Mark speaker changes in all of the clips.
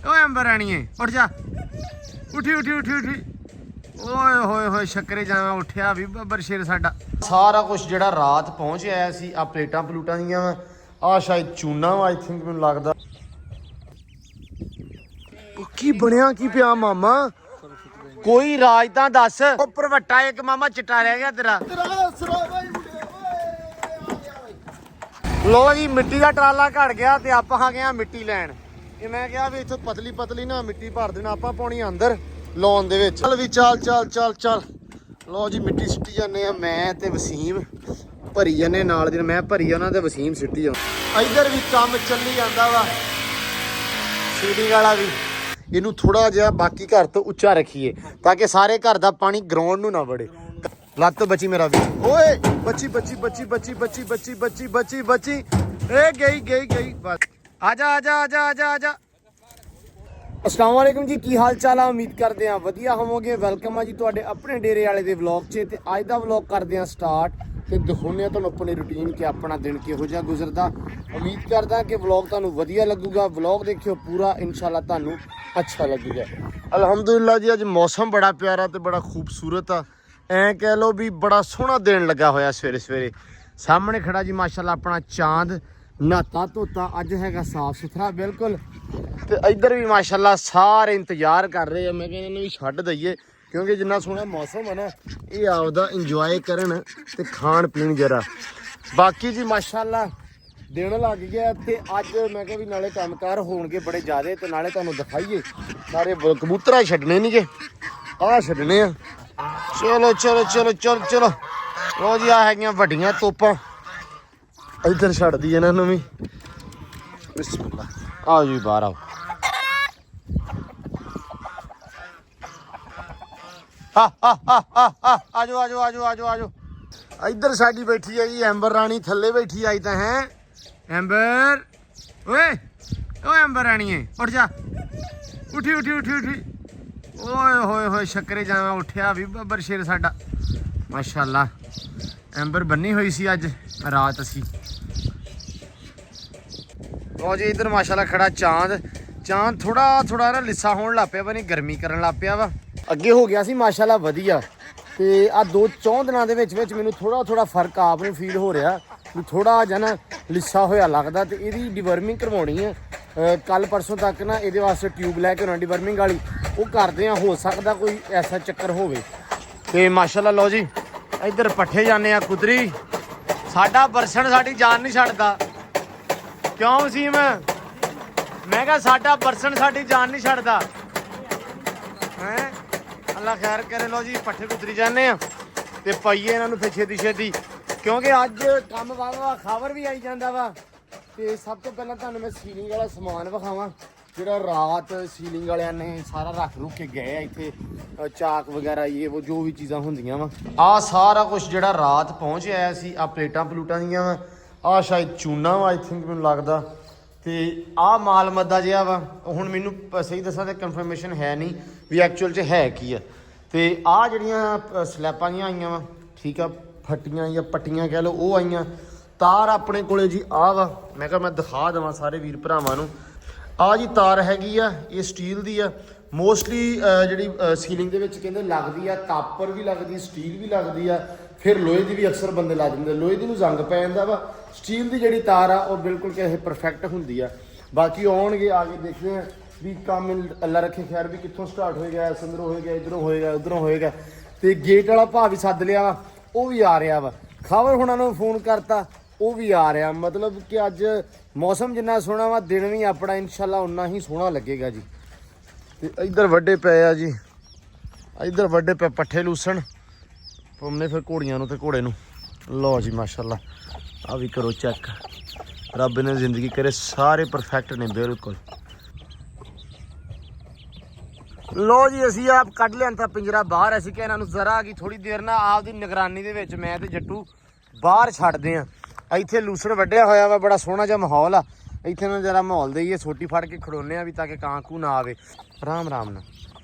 Speaker 1: ਓਏ ਅੰਬਰ ਰਾਣੀਏ ਉੱਠ ਜਾ ਉਠੀ ਉਠੀ ਉਠੀ ਉਠੀ ਓਏ ਹੋਏ ਹੋਏ ਸ਼ੱਕਰੇ ਜਾਵਾਂ ਉੱਠਿਆ ਵੀ ਬੱਬਰ ਸ਼ੇਰ ਸਾਡਾ ਸਾਰਾ ਕੁਝ ਜਿਹੜਾ ਰਾਤ ਪਹੁੰਚ ਆਇਆ ਸੀ ਆ ਪਲੇਟਾਂ ਪਲੂਟਾਂ ਦੀਆਂ ਵਾ ਆ ਸ਼ਾਇਦ ਚੂਨਾ ਵਾ ਆਈ ਥਿੰਕ ਮੈਨੂੰ ਲੱਗਦਾ ਕੀ ਬਣਿਆ ਕੀ ਪਿਆ ਮਾਮਾ ਕੋਈ ਰਾਜ ਤਾਂ ਦੱਸ ਉੱਪਰ ਵੱਟਾ ਇੱਕ ਮਾਮਾ ਚਿੱਟਾ ਰਹਿ ਗਿਆ ਤੇਰਾ ਲੋ ਜੀ ਮਿੱਟੀ ਦਾ ਟਰਾਲਾ ਘੜ ਗਿਆ ਤੇ ਆਪਾਂ ਆ ਗਏ ਆ ਮਿੱਟੀ ਲੈਣ ਇਹ ਮੈਂ ਕਿਹਾ ਵੀ ਇੱਥੋਂ ਪਤਲੀ ਪਤਲੀ ਨਾ ਮਿੱਟੀ ਭਰ ਦੇਣਾ ਆਪਾਂ ਪਾਉਣੀ ਅੰਦਰ ਲਾਉਣ ਦੇ ਵਿੱਚ ਚੱਲ ਵੀ ਚੱਲ ਚੱਲ ਚੱਲ ਚੱਲ ਲੋ ਜੀ ਮਿੱਟੀ ਸਿੱਟੀ ਜਾਂਦੇ ਆ ਮੈਂ ਤੇ ਵਸੀਮ ਭਰੀ ਜਾਂਦੇ ਨਾਲ ਜਿਹਨੇ ਮੈਂ ਭਰੀ ਉਹਨਾਂ ਤੇ ਵਸੀਮ ਸਿੱਟੀ ਜਾਂਦਾ ਇੱਧਰ ਵੀ ਕੰਮ ਚੱਲੀ ਜਾਂਦਾ ਵਾ ਸੀਡਿੰਗ ਵਾਲਾ ਵੀ ਇਹਨੂੰ ਥੋੜਾ ਜਿਹਾ ਬਾਕੀ ਘਰ ਤੋਂ ਉੱਚਾ ਰੱਖੀਏ ਤਾਂ ਕਿ ਸਾਰੇ ਘਰ ਦਾ ਪਾਣੀ ਗਰਾਊਂਡ ਨੂੰ ਨਾ ਵੜੇ ਲੱਤ ਬਚੀ ਮੇਰਾ ਵੀ ਓਏ ਬੱਚੀ ਬੱਚੀ ਬੱਚੀ ਬੱਚੀ ਬੱਚੀ ਬੱਚੀ ਬੱਚੀ ਬੱਚੀ ਬੱਚੀ ਏ ਗਈ ਗਈ ਗਈ ਬਸ ਆਜਾ ਆਜਾ ਆਜਾ ਆਜਾ ਆਜਾ अस्सलाम वालेकुम जी की हाल चाल है उम्मीद करते हैं वधिया होवोगे वेलकम है जी तुहाडे अपने डेरे वाले दे व्लॉग च ते अज दा व्लॉग करते हैं स्टार्ट ते दिखाने तुहानूं अपनी रूटीन कि अपना दिन किहो जिहा गुजरदा उम्मीद करदा कि व्लॉग तुहानूं वधिया लगूगा व्लॉग देखियो पूरा इंशाल्लाह तुहानूं अच्छा लगूगा अलहमदुलिल्लाह जी अज मौसम बड़ा प्यारा ते बड़ा खूबसूरत आ ऐ कह लो भी बड़ा सोहना दिन लगा होया सवेरे सवेरे सामने खड़ा जी माशाल्लाह अपना चांद नहाता धोता अज हैगा साफ सुथरा बिल्कुल ਤੇ ਇੱਧਰ ਵੀ ਮਾਸ਼ਾਅੱਲਾ ਸਾਰੇ ਇੰਤਜ਼ਾਰ ਕਰ ਰਹੇ ਆ ਮੈਂ ਕਹਿੰਦਾ ਇਹਨੂੰ ਵੀ ਛੱਡ ਦਈਏ ਕਿਉਂਕਿ ਜਿੰਨਾ ਸੋਹਣਾ ਮੌਸਮ ਹੈ ਨਾ ਇਹ ਆਪਦਾ ਇੰਜੋਏ ਕਰਨ ਤੇ ਖਾਣ ਪੀਣ ਜਰਾ ਬਾਕੀ ਜੀ ਮਾਸ਼ਾਅੱਲਾ ਦਿਨ ਲੱਗ ਗਿਆ ਤੇ ਅੱਜ ਮੈਂ ਕਿਹਾ ਵੀ ਨਾਲੇ ਕੰਮਕਾਰ ਹੋਣਗੇ ਬੜੇ ਜ਼ਿਆਦੇ ਤੇ ਨਾਲੇ ਤੁਹਾਨੂੰ ਦਿਖਾਈਏ ਸਾਰੇ ਕਬੂਤਰਾਂ ਛੱਡਣੇ ਨਹੀਂਗੇ ਆਹ ਛੱਡਣੇ ਆ ਚਲੋ ਚਲੋ ਚਲੋ ਚਲੋ ਚਲੋ ਲੋ ਜੀ ਆ ਹੈਗੀਆਂ ਵੱਡੀਆਂ ਤੋਪਾਂ ਇੱਧਰ ਛੱਡਦੀ ਇਹਨਾਂ ਨੂੰ ਵੀ ਬਿਸਮਿਲ੍ਲਾ आओ जी बाहर आओ आजो आजो आजो आजो आजो इधर साडी बैठी है जी एंबर रानी थल्ले बैठी आई तो है एंबर ओए ओए एंबर रानी है उठ जा उठी उठी उठी उठी ओए होए होए शक्करे जावा उठिया भी बब्बर शेर साडा माशाअल्लाह एंबर बन्नी हुई सी अज रात असी ਲਓ ਜੀ ਇੱਧਰ ਮਾਸ਼ਾਅੱਲਾ ਖੜਾ ਚਾਂਦ ਥੋੜਾ ਨਾ ਲਿੱਸਾ ਹੋਣ ਲੱਗ ਪਿਆ ਪਰ ਨਹੀਂ ਗਰਮੀ ਕਰਨ ਲੱਗ ਪਿਆ ਵਾ ਅੱਗੇ ਹੋ ਗਿਆ ਸੀ ਮਾਸ਼ਾਅੱਲਾ ਵਧੀਆ ਤੇ ਆ 2-4 ਦਿਨਾਂ ਦੇ ਵਿੱਚ ਮੈਨੂੰ ਥੋੜਾ ਫਰਕ ਆਪ ਨੂੰ ਫੀਲ ਹੋ ਰਿਹਾ ਵੀ ਥੋੜਾ ਜਿਹਾ ਨਾ ਲਿੱਸਾ ਹੋਇਆ ਲੱਗਦਾ ਤੇ ਇਹਦੀ ਡਿਵਰਮਿੰਗ ਕਰਵਾਉਣੀ ਹੈ ਕੱਲ ਪਰਸੋਂ ਤੱਕ ਨਾ ਇਹਦੇ ਵਾਸਤੇ ਟਿਊਬ ਲੈ ਕੇ ਆਉਣਾ ਡਿਵਰਮਿੰਗ ਵਾਲੀ ਉਹ ਕਰਦੇ ਆ ਹੋ ਸਕਦਾ ਕੋਈ ਐਸਾ ਚੱਕਰ ਹੋਵੇ ਤੇ ਮਾਸ਼ਾਅੱਲਾ ਲਓ ਜੀ ਇੱਧਰ ਪੱਠੇ ਜਾਂਦੇ ਆ ਕੁਦਰੀ ਸਾਡਾ ਬਰਸਣ ਸਾਡੀ ਜਾਨ ਨਹੀਂ ਛੱਡਦਾ क्यों वसीम मैं कहा साडा बरसन साडी जान नहीं छड्डदा हैं अल्लाह खैर करे लो जी पट्ठे कुतरी जाने ते पाइए इन्हां नूं फिर छेती छेती क्योंकि अज काम वाला खबर भी आई जांदा वा ते सब तो पहला तुहानूं मैं सीलिंग वाला समान विखावां ਜਿਹੜਾ ਰਾਤ ਸੀਲਿੰਗ ਵਾਲਿਆਂ ਨੇ ਸਾਰਾ ਰੱਖ ਰੁੱਖ ਕੇ ਗਏ ਆ ਇੱਥੇ ਚਾਕ ਵਗੈਰਾ ਇਹ ਉਹ ਜੋ ਵੀ ਚੀਜ਼ਾਂ ਹੁੰਦੀਆਂ ਵਾ ਆ ਸਾਰਾ ਕੁਝ ਜਿਹੜਾ ਰਾਤ ਪਹੁੰਚ ਆਇਆ ਸੀ ਆ ਪਲੇਟਾਂ ਪਲੂਟਾਂ ਦੀਆਂ ਵਾ ਆ ਸ਼ਾਇਦ ਚੂਨਾ ਵਾ ਆਈ ਥਿੰਕ ਮੈਨੂੰ ਲੱਗਦਾ ਤੇ ਆ ਮਾਲ ਮੱਦਾ ਜਿਹਾ ਵਾ ਹੁਣ ਮੈਨੂੰ ਸਹੀ ਦੱਸਾਂ ਤੇ ਕਨਫਰਮੇਸ਼ਨ ਹੈ ਨਹੀਂ ਵੀ ਐਕਚੁਅਲ 'ਚ ਹੈ ਕੀ ਆ ਤੇ ਆ ਜਿਹੜੀਆਂ ਸਲੈਪਾਂ ਜਿਹੀਆਂ ਆਈਆਂ ਵਾ ਠੀਕ ਆ ਫੱਟੀਆਂ ਜਾਂ ਪੱਟੀਆਂ ਕਹਿ ਲਓ ਉਹ ਆਈਆਂ ਤਾਰ ਆਪਣੇ ਕੋਲੇ ਜੀ ਆ ਵਾ ਮੈਂ ਕਿਹਾ ਮੈਂ ਦਿਖਾ ਦੇਵਾਂ ਸਾਰੇ ਵੀਰ ਭਰਾਵਾਂ ਨੂੰ ਆ ਜੀ ਤਾਰ ਹੈਗੀ ਆ ਇਹ ਸਟੀਲ ਦੀ ਆ ਮੋਸਟਲੀ ਜਿਹੜੀ ਸੀਲਿੰਗ ਦੇ ਵਿੱਚ ਕਹਿੰਦੇ ਲੱਗਦੀ ਆ ਕਾਪਰ ਵੀ ਲੱਗਦੀ ਸਟੀਲ ਵੀ ਲੱਗਦੀ ਆ ਫਿਰ ਲੋਹੇ ਦੀ ਵੀ ਅਕਸਰ ਬੰਦੇ ਲਾ ਦਿੰਦੇ ਲੋਹੇ ਦੀ ਨੂੰ ਜ਼ੰਗ ਪੈ ਜਾਂਦਾ ਵਾ ਸਟੀਲ ਦੀ ਜਿਹੜੀ ਤਾਰ ਆ ਉਹ ਬਿਲਕੁਲ ਕਿ ਪਰਫੈਕਟ ਹੁੰਦੀ ਆ ਬਾਕੀ ਆਉਣਗੇ ਆ ਕੇ ਦੇਖਦੇ ਆ ਵੀ ਕੰਮ ਅੱਲਾ ਰੱਖੇ ਖੈਰ ਵੀ ਕਿੱਥੋਂ ਸਟਾਰਟ ਹੋਏਗਾ ਸੰਦਰੋਂ ਹੋਏਗਾ ਇੱਧਰੋਂ ਹੋਏਗਾ ਉੱਧਰੋਂ ਹੋਏਗਾ ਤੇ ਗੇਟ ਵਾਲਾ ਭਾਅ ਵੀ ਸੱਦ ਲਿਆ ਵਾ ਉਹ ਵੀ ਆ ਰਿਹਾ ਵਾ ਖਬਰ ਹੁਣਾਂ ਨੂੰ ਫੋਨ ਕਰਤਾ ਉਹ ਵੀ ਆ ਰਿਹਾ ਮਤਲਬ ਕਿ ਅੱਜ ਮੌਸਮ ਜਿੰਨਾ ਸੋਹਣਾ ਵਾ ਦਿਨ ਵੀ ਆਪਣਾ ਇਨਸ਼ਾਅੱਲਾ ਉਨਾ ਹੀ ਸੋਹਣਾ ਲੱਗੇਗਾ ਜੀ ਤੇ ਇੱਧਰ ਵੱਡੇ ਪਏ ਆ ਜੀ ਇੱਧਰ ਵੱਡੇ ਪਏ ਪੱਠੇ ਲੂਸਣ ਪਾਉਣੇ ਫਿਰ ਘੋੜੀਆਂ ਨੂੰ ਤੇ ਘੋੜੇ ਨੂੰ ਲਓ ਜੀ ਮਾਸ਼ਾਅੱਲਾ ਆ ਵੀ ਕਰੋ ਚੈੱਕ ਰੱਬ ਨੇ ਜ਼ਿੰਦਗੀ ਕਰੇ ਸਾਰੇ ਪਰਫੈਕਟ ਨੇ ਬਿਲਕੁਲ ਲਓ ਜੀ ਅਸੀਂ ਆਪ ਕੱਢ ਲਿਆ ਤਾਂ ਪਿੰਜਰਾ ਬਾਹਰ ਅਸੀਂ ਕਿ ਇਹਨਾਂ ਨੂੰ ਜ਼ਰਾ ਕੀ ਥੋੜੀ ਦੇਰ ਨਾ ਆਪਦੀ ਨਿਗਰਾਨੀ ਦੇ ਵਿੱਚ ਮੈਂ ਤੇ ਜੱਟੂ ਬਾਹਰ ਛੱਡਦੇ ਆ ਇੱਥੇ ਲੂਸਣ ਵੱਢਿਆ ਹੋਇਆ ਵਾ ਬੜਾ ਸੋਹਣਾ ਜਿਹਾ ਮਾਹੌਲ ਆ ਇੱਥੇ ਨੂੰ ਜਰਾ ਮਾਹੌਲ ਦੇਈਏ ਸੋਟੀ ਫੜ ਕੇ ਖੜੋਨੇ ਆ ਵੀ ਤਾਂ ਕਿ ਕਾਂ ਕੂ ਨਾ ਆਵੇ ਆਰਾਮ ਨਾਲ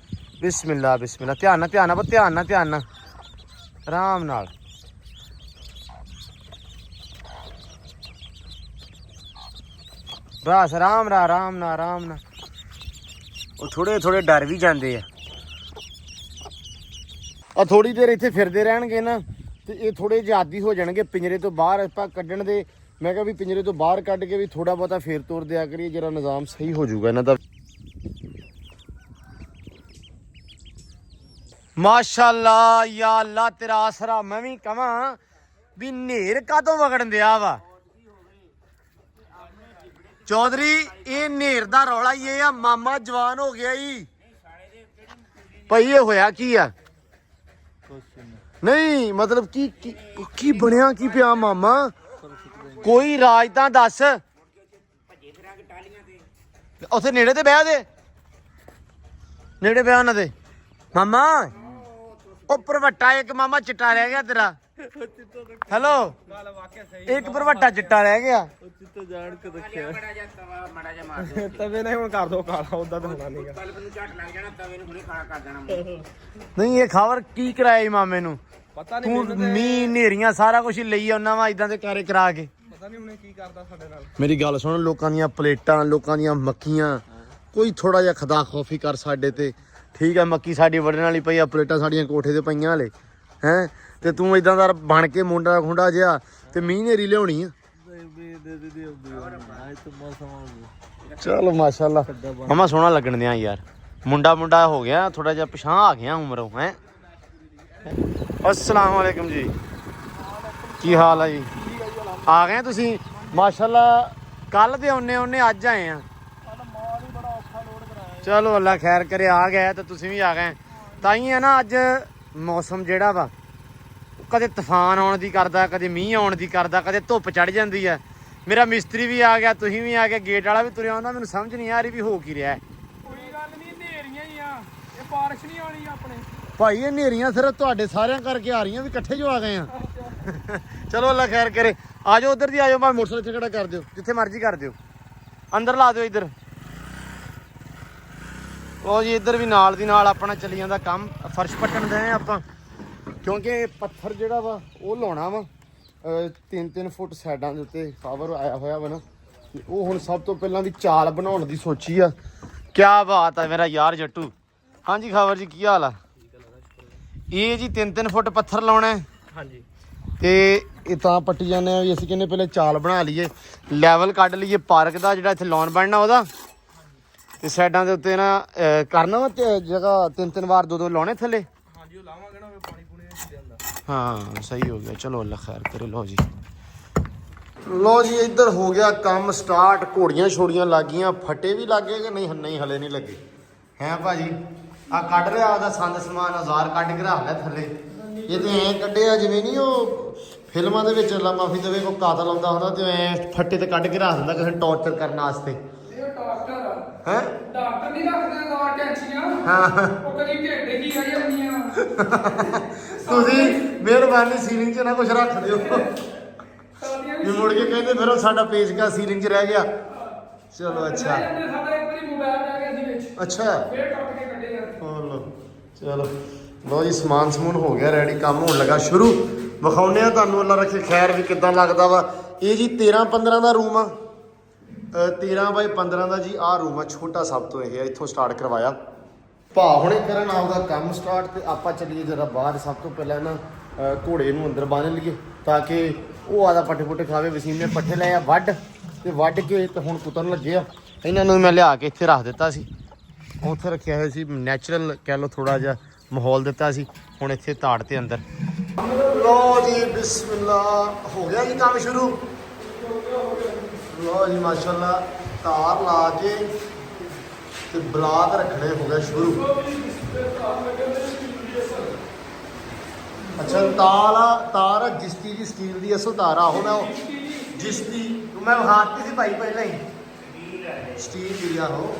Speaker 1: ਬਿਸਮਿਲ੍ਲਾ ਬਿਸਮਿਲ੍ਲਾ ਧਿਆਨ ਨਾਲ ਆਰਾਮ ਨਾਲ ਬਸ ਆਰਾਮ ਨਾਲ ਉਹ ਥੋੜੇ ਥੋੜੇ ਡਰ ਵੀ ਜਾਂਦੇ ਆ ਥੋੜੀ ਦੇਰ ਇੱਥੇ ਫਿਰਦੇ ਰਹਿਣਗੇ ਨਾ ਤੇ ਇਹ ਥੋੜੇ ਜਿਹੇ ਆਦੀ ਹੋ ਜਾਣਗੇ ਪਿੰਜਰੇ ਤੋਂ ਬਾਹਰ ਆਪਾਂ ਕੱਢਣ ਦੇ। ਮੈਂ ਕਿਹਾ ਵੀ ਪਿੰਜਰੇ ਤੋਂ ਬਾਹਰ ਕੱਢ ਕੇ ਵੀ ਥੋੜਾ ਬਹੁਤਾ ਫੇਰ ਤੋਰ ਦਿਆ ਕਰੀਏ, ਜਿਹੜਾ ਨਿਜ਼ਾਮ ਸਹੀ ਹੋ ਜਾਊਗਾ ਇਹਨਾਂ ਦਾ। ਮਾਸ਼ਾਅੱਲਾ ਯਾ ਅੱਲਾ ਤੇਰਾ ਆਸਰਾ। ਮੈਂ ਵੀ ਕਵਾਂ ਵੀ ਨੇਰ ਕਾਤੋਂ ਵਗੜਨ ਦਿਆ ਵਾ ਚੌਧਰੀ, ਇਹ ਨੇਰ ਦਾ ਰੌਲਾ ਹੀ ਇਹ ਆ। ਮਾਮਾ ਜਵਾਨ ਹੋ ਗਿਆ ਈ ਭਾਈ, ਇਹ ਹੋਇਆ ਕੀ ਆ? ਨਹੀਂ ਮਤਲਬ ਕੀ ਬਣਿਆ ਕੀ ਪਿਆ ਮਾਮਾ? ਕੋਈ ਰਾਜ ਤਾਂ ਦੱਸ। ਉੱਥੇ ਨੇੜੇ ਤੇ ਬਹਿ ਦੇ, ਨੇੜੇ ਬਹਿ ਉਹਨਾਂ ਦੇ। ਮਾਮਾ ਉਹ ਭਰਵੱਟਾ ਇੱਕ ਮਾਮਾ ਚਿੱਟਾ ਰਹਿ ਗਿਆ ਤੇਰਾ। ਹੈਲੋ, ਇੱਕ ਭਰਵੱਟਾ ਚਿੱਟਾ ਰਹਿ ਗਿਆ।
Speaker 2: ਜਾਣ ਕੇ ਰੱਖਿਆ ਤਵੇ ਨੇ ਹੁਣ ਕਰ ਦੋ ਕਾਲਾ, ਉਦਾਂ ਤਾਂ ਹੋਣਾ ਨਹੀਂਗਾ।
Speaker 1: ਨਹੀਂ ਇਹ ਖਬਰ ਕੀ ਕਰਾਇਆ ਮਾਮੇ ਨੂੰ?
Speaker 2: ਪਤਾ ਨਹੀਂ,
Speaker 1: ਤੂੰ ਮੀਂਹ ਨੇਰੀਆਂ ਸਾਰਾ ਕੁਝ ਲਈ ਆਉਣਾ ਵਾ ਇਦਾਂ ਦੇ ਕਾਰੇ ਕਰਾ ਕੇ।
Speaker 2: ਪਤਾ ਨਹੀਂ ਉਹਨੇ ਕੀ ਕਰਦਾ ਸਾਡੇ ਨਾਲ।
Speaker 1: ਮੇਰੀ ਗੱਲ ਸੁਣ, ਲੋਕਾਂ ਦੀਆਂ ਪਲੇਟਾਂ, ਲੋਕਾਂ ਦੀਆਂ ਮੱਕੀਆਂ, ਕੋਈ ਥੋੜਾ ਜਿਹਾ ਖਦਾ ਖੌਫੀ ਕਰ ਸਾਡੇ ਤੇ। ਠੀਕ ਆ, ਮੱਕੀ ਸਾਡੀ ਵੜਨ ਵਾਲੀ ਪਈ ਆ, ਪਲੇਟਾਂ ਸਾਡੀਆਂ ਕੋਠੇ ਤੇ ਪਈਆਂ ਹਲੇ ਹੈ, ਤੇ ਤੂੰ ਇਦਾਂ ਦਾ ਬਣ ਕੇ ਮੁੰਡਾ ਖੁੰਡਾ ਜਿਹਾ ਤੇ ਮੀਂਹ ਨੇਰੀ ਲਿਆਉਣੀ ਆ। ਚਲੋ ਮਾਸ਼ਾਅੱਲਾ ਮਾਮਾ ਸੋਹਣਾ ਲੱਗਣ ਦਿਆਂ ਯਾਰ। ਮੁੰਡਾ ਹੋ ਗਿਆ ਥੋੜਾ ਜਿਹਾ, ਪਿਛਾਂ ਆ ਗਿਆ ਉਮਰੋਂ ਹੈ। अस्सलाम वालेकुम जी, की हाल है जी? आ गए ਤੁਸੀਂ माशाल्लाह? ਕੱਲ ਦੇ ਉਹਨੇ ਅੱਜ ਆਏ ਆ। ਚਲੋ ਅੱਲਾ ਖੈਰ ਕਰੇ, ਆ ਗਏ ਤੇ ਤੁਸੀਂ ਵੀ ਆ ਗਏ ਤਾਂ ਹੀ ਹੈ ਨਾ। ਅੱਜ ਮੌਸਮ ਜਿਹੜਾ ਵਾ ਕਦੇ ਤੂਫਾਨ ਆਉਣ ਦੀ ਕਰਦਾ, ਕਦੇ ਮੀਂਹ ਆਉਣ ਦੀ ਕਰਦਾ, ਕਦੇ ਧੁੱਪ ਚੜ ਜਾਂਦੀ ਹੈ। ਮੇਰਾ ਮਿਸਤਰੀ ਵੀ ਆ ਗਿਆ, ਤੁਸੀਂ ਵੀ ਆ ਗਏ, ਗੇਟ ਵਾਲਾ ਵੀ ਤੁਰਿਆ ਆਉਂਦਾ। ਮੈਨੂੰ ਸਮਝ ਨਹੀਂ ਆ ਰਹੀ ਵੀ ਹੋ ਕੀ ਰਿਹਾ।
Speaker 2: ਕੋਈ ਗੱਲ ਨਹੀਂ, ਹਨੇਰੀਆਂ ਹੀ ਆ, ਇਹ ਬਾਰਿਸ਼ ਨਹੀਂ ਆਉਣੀ ਆਪਣੇ
Speaker 1: ਭਾਈ। ਇਹ ਹਨੇਰੀਆਂ ਸਿਰਫ ਤੁਹਾਡੇ ਸਾਰਿਆਂ ਕਰਕੇ ਆ ਰਹੀਆਂ, ਵੀ ਇਕੱਠੇ ਜੋ ਆ ਗਏ ਆ। ਚਲੋ ਅੱਲਾ ਖੈਰ ਕਰੇ। ਆ ਜਾਓ ਉਧਰ ਦੀ ਆ ਜਾਓ, ਭਾਵੇਂ ਮੋਟਰਸਾਈਕਲ ਇੱਥੇ ਖੜਾ ਕਰ ਦਿਓ, ਜਿੱਥੇ ਮਰਜ਼ੀ ਕਰ ਦਿਓ, ਅੰਦਰ ਲਾ ਦਿਓ ਇੱਧਰ। ਉਹ ਜੀ ਇੱਧਰ ਵੀ ਨਾਲ ਦੀ ਨਾਲ ਆਪਣਾ ਚੱਲੀ ਜਾਂਦਾ ਕੰਮ। ਫਰਸ਼ ਪੱਟਣ ਦੇ ਆਪਾਂ, ਕਿਉਂਕਿ ਪੱਥਰ ਜਿਹੜਾ ਵਾ ਉਹ ਲਾਉਣਾ ਵਾ 3-3 ਫੁੱਟ ਸਾਈਡਾਂ ਦੇ ਉੱਤੇ ਪਾਵਰ ਆਇਆ ਹੋਇਆ ਵਾ ਨਾ। ਉਹ ਹੁਣ ਸਭ ਤੋਂ ਪਹਿਲਾਂ ਵੀ ਚਾਲ ਬਣਾਉਣ ਦੀ ਸੋਚੀ ਆ। ਕਿਆ ਬਾਤ ਆ ਮੇਰਾ ਯਾਰ ਜੱਟੂ। ਹਾਂਜੀ ਖਬਰ ਜੀ, ਕੀ ਹਾਲ ਆ? ਇਹ ਜੀ 3-3 ਫੁੱਟ ਪੱਥਰ ਲਾਉਣਾ।
Speaker 2: ਹਾਂਜੀ,
Speaker 1: ਤੇ ਇਹ ਤਾਂ ਪੱਟੀ ਜਾਂਦੇ ਆ ਵੀ ਅਸੀਂ ਕਹਿੰਦੇ ਪਹਿਲੇ ਚਾਲ ਬਣਾ ਲਈਏ, ਲੈਵਲ ਕੱਢ ਲਈਏ ਪਾਰਕ ਦਾ, ਜਿਹੜਾ ਇੱਥੇ ਲਾਉਣ ਬਣਨਾ ਉਹਦਾ। ਤੇ ਸਾਈਡਾਂ ਦੇ ਉੱਤੇ ਨਾ ਕਰਨਾ ਵਾ ਤੇ ਜਗ੍ਹਾ 3-3 ਵਾਰ 2-2 ਲਾਉਣੇ ਥੱਲੇ।
Speaker 2: ਹਾਂਜੀ, ਉਹ ਲਾਵਾਂਗੇ ਨਾ, ਪਾਣੀ ਪੂਣੀ ਨਹੀਂ ਜਾਂਦਾ।
Speaker 1: ਹਾਂ ਸਹੀ ਹੋ ਗਿਆ। ਚਲੋ ਅੱਲਾ ਖੈਰ ਕਰੇ। ਲਓ ਜੀ ਇੱਧਰ ਹੋ ਗਿਆ ਕੰਮ ਸਟਾਰਟ। ਘੋੜੀਆਂ ਛੋੜੀਆਂ ਲੱਗ ਗਈਆਂ। ਫੱਟੇ ਵੀ ਲੱਗੇ ਕਿ ਨਹੀਂ? ਨਹੀਂ ਹਲੇ ਨਹੀਂ ਲੱਗੇ ਹੈ ਭਾਜੀ। ਆ ਕੱਢ ਰਿਹਾ ਉਹਦਾ ਸੰਦ ਸਮਾਨ, ਔਜ਼ਾਰ ਕੱਢ ਕੇ ਰੱਖ ਲਿਆ ਥੱਲੇ। ਇਹ ਤੇ ਐਂ ਕੱਢਿਆ ਜਿਵੇਂ ਨਹੀਂ ਉਹ ਫਿਲਮਾਂ ਦੇ ਵਿੱਚ ਅੱਲਾ ਮਾਫੀ ਦੇਵੇ ਕੋਈ ਕਾਤਲ ਆਉਂਦਾ ਹੁੰਦਾ ਤੇ ਐਂ ਫੱਟੇ ਤੇ ਕੱਢ ਕੇ ਰੱਖ ਦਿੰਦਾ ਕਿਸੇ ਨੂੰ ਟੌਰਚਰ ਕਰਨ ਵਾਸਤੇ। ਹੈ
Speaker 2: ਡਾਕਟਰ ਨਹੀਂ ਰੱਖਦੇ ਨਾ ਟੈਂਸ਼ੀਆਂ।
Speaker 1: ਹਾਂ,
Speaker 2: ਉਹ ਕਦੀ ਢਿੱਡ ਹੀ ਆ ਜਾਂਦੀਆਂ।
Speaker 1: ਤੁਸੀਂ ਮਿਹਰਬਾਨੀ ਸੀਲਿੰਗ 'ਚ ਨਾ ਕੁਝ ਰੱਖ ਦਿਓ ਵੀ ਮੁੜ ਕੇ ਕਹਿੰਦੇ ਫਿਰ ਉਹ ਸਾਡਾ ਪੇਚਕਾ ਸੀਲਿੰਗ 'ਚ ਰਹਿ ਗਿਆ। ਚਲੋ ਅੱਛਾ,
Speaker 2: ਸਾਡਾ ਇੱਕ ਵਾਰੀ ਮੋਬਾਈਲ ਆ ਗਿਆ ਸੀ ਵਿੱਚ,
Speaker 1: ਅੱਛਾ
Speaker 2: ਫੇਰ ਟੁੱਟ ਕੇ ਕੱਢੇ ਆ।
Speaker 1: ਚਲੋ ਲਓ ਜੀ, ਸਮਾਨ ਸਮੂਨ ਹੋ ਗਿਆ ਰੈਡੀ, ਕੰਮ ਹੋਣ ਲੱਗਾ ਸ਼ੁਰੂ। ਵਿਖਾਉਂਦੇ ਆ ਤੁਹਾਨੂੰ ਅੱਲਾ ਰੱਖੇ ਖੈਰ ਵੀ ਕਿੱਦਾਂ ਲੱਗਦਾ ਵਾ। ਇਹ ਜੀ 13-15 ਦਾ ਰੂਮ ਆ, 13x15 ਦਾ ਜੀ ਆਹ ਰੂਮ ਆ, ਛੋਟਾ ਸਭ ਤੋਂ। ਇਹ ਇੱਥੋਂ ਸਟਾਰਟ ਕਰਵਾਇਆ ਭਾ ਹੁਣੇ ਕਰਨ ਆਪਦਾ ਕੰਮ ਸਟਾਰਟ। ਤੇ ਆਪਾਂ ਚੱਲੀਏ ਜਰਾ ਬਾਹਰ। ਸਭ ਤੋਂ ਪਹਿਲਾਂ ਨਾ ਘੋੜੇ ਨੂੰ ਅੰਦਰ ਬੰਨ੍ਹ ਲਈਏ ਤਾਂ ਕਿ ਉਹ ਆਦਾ ਪੱਠੇ ਪੁੱਠੇ ਖਾਵੇ। ਵਸੀਮ ਨੇ ਪੱਠੇ ਲਏ ਆ ਵੱਢ ਕੇ ਤੇ ਹੁਣ ਕੁੱਤਣ ਲੱਗੇ ਆ। ਇਹਨਾਂ ਨੂੰ ਮੈਂ ਲਿਆ ਕੇ ਇੱਥੇ ਰੱਖ ਦਿੱਤਾ ਸੀ, ਉੱਥੇ ਰੱਖਿਆ ਹੋਇਆ ਸੀ। ਨੈਚੁਰਲ ਕਹਿ ਲਓ, ਥੋੜਾ ਜਿਹਾ ਮਾਹੌਲ ਦਿੱਤਾ ਸੀ। ਹੁਣ ਇੱਥੇ ਤਾੜ ਤੇ ਅੰਦਰ। ਲਓ ਜੀ ਬਿਸਮਿਲ੍ਲਾ, ਹੋ ਗਿਆ ਜੀ ਕੰਮ ਸ਼ੁਰੂ। ਲਓ ਜੀ ਮਾਸ਼ਾਅੱਲਾ, ਤਾਰ ਲਾ ਕੇ ਤੇ ਬਲਾਕ ਰੱਖਣੇ ਹੋ ਗਿਆ ਸ਼ੁਰੂ। ਅੱਛਾ, ਤਾਰ ਜਿਸਤੀ ਦੀ ਸਟੀਲ ਦੀ ਅਸੋ ਤਾਰ ਆ। ਉਹ ਮੈਂ ਜਿਸਤੀ ਮੈਂ ਵਿਖਾਤੀ ਸੀ ਭਾਈ ਪਹਿਲਾਂ ਹੀ, ਸਟੀਲ ਦੀ ਆ ਉਹ।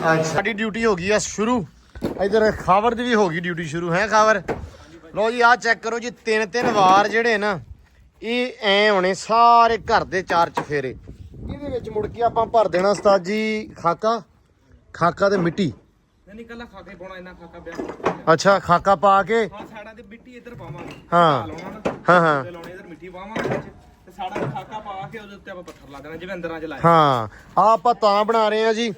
Speaker 1: ਅੱਛਾ, ਸਾਡੀ ਡਿਊਟੀ ਹੋ ਗਈ ਆ ਸ਼ੁਰੂ। ਇਧਰ ਖਾਵਰ ਦੀ ਵੀ ਹੋ ਗਈ ਡਿਊਟੀ ਸ਼ੁਰੂ ਹੈ ਖਾਵਰ। ਲਓ ਜੀ, ਆਹ ਚੈੱਕ ਕਰੋ ਜੀ, 3-3 ਵਾਰ ਜਿਹੜੇ ਨਾ ਇਹ ਐ ਹੋਣੇ ਸਾਰੇ ਘਰ ਦੇ 4 ਚਫੇਰੇ। ਇਹਦੇ ਵਿੱਚ ਮੁੜ ਕੇ ਆਪਾਂ ਭਰ ਦੇਣਾ ਉਸਤਾਦ ਜੀ ਖਾਕਾ ਤੇ ਮਿੱਟੀ।
Speaker 2: ਨਹੀਂ ਕੱਲਾ ਖਾਕੇ ਪਾਉਣਾ, ਇੰਨਾ ਖਾਕਾ ਪਿਆ।
Speaker 1: ਅੱਛਾ, ਖਾਕਾ ਪਾ ਕੇ
Speaker 2: ਹਾਂ ਸਾਈਡਾਂ ਤੇ ਮਿੱਟੀ ਇੱਧਰ ਪਾਵਾਂਗੇ।
Speaker 1: ਹਾਂ ਹਾਂ ਹਾਂ
Speaker 2: ਤੇ ਲਾਉਣੇ ਇਧਰ ਮਿੱਟੀ ਪਾਵਾਂਗੇ ਵਿੱਚ ਤੇ ਸਾਡਾ ਖਾਕਾ ਪਾ ਕੇ ਉਹਦੇ ਉੱਤੇ ਆਪਾਂ ਪੱਥਰ ਲਾ ਦੇਣਾ ਜਿਵੇਂ ਅੰਦਰਾਂ 'ਚ ਲਾਇਆ।
Speaker 1: ਹਾਂ ਆ ਆਪਾਂ ਤਾਂ ਬਣਾ ਰਹੇ ਆ ਜੀ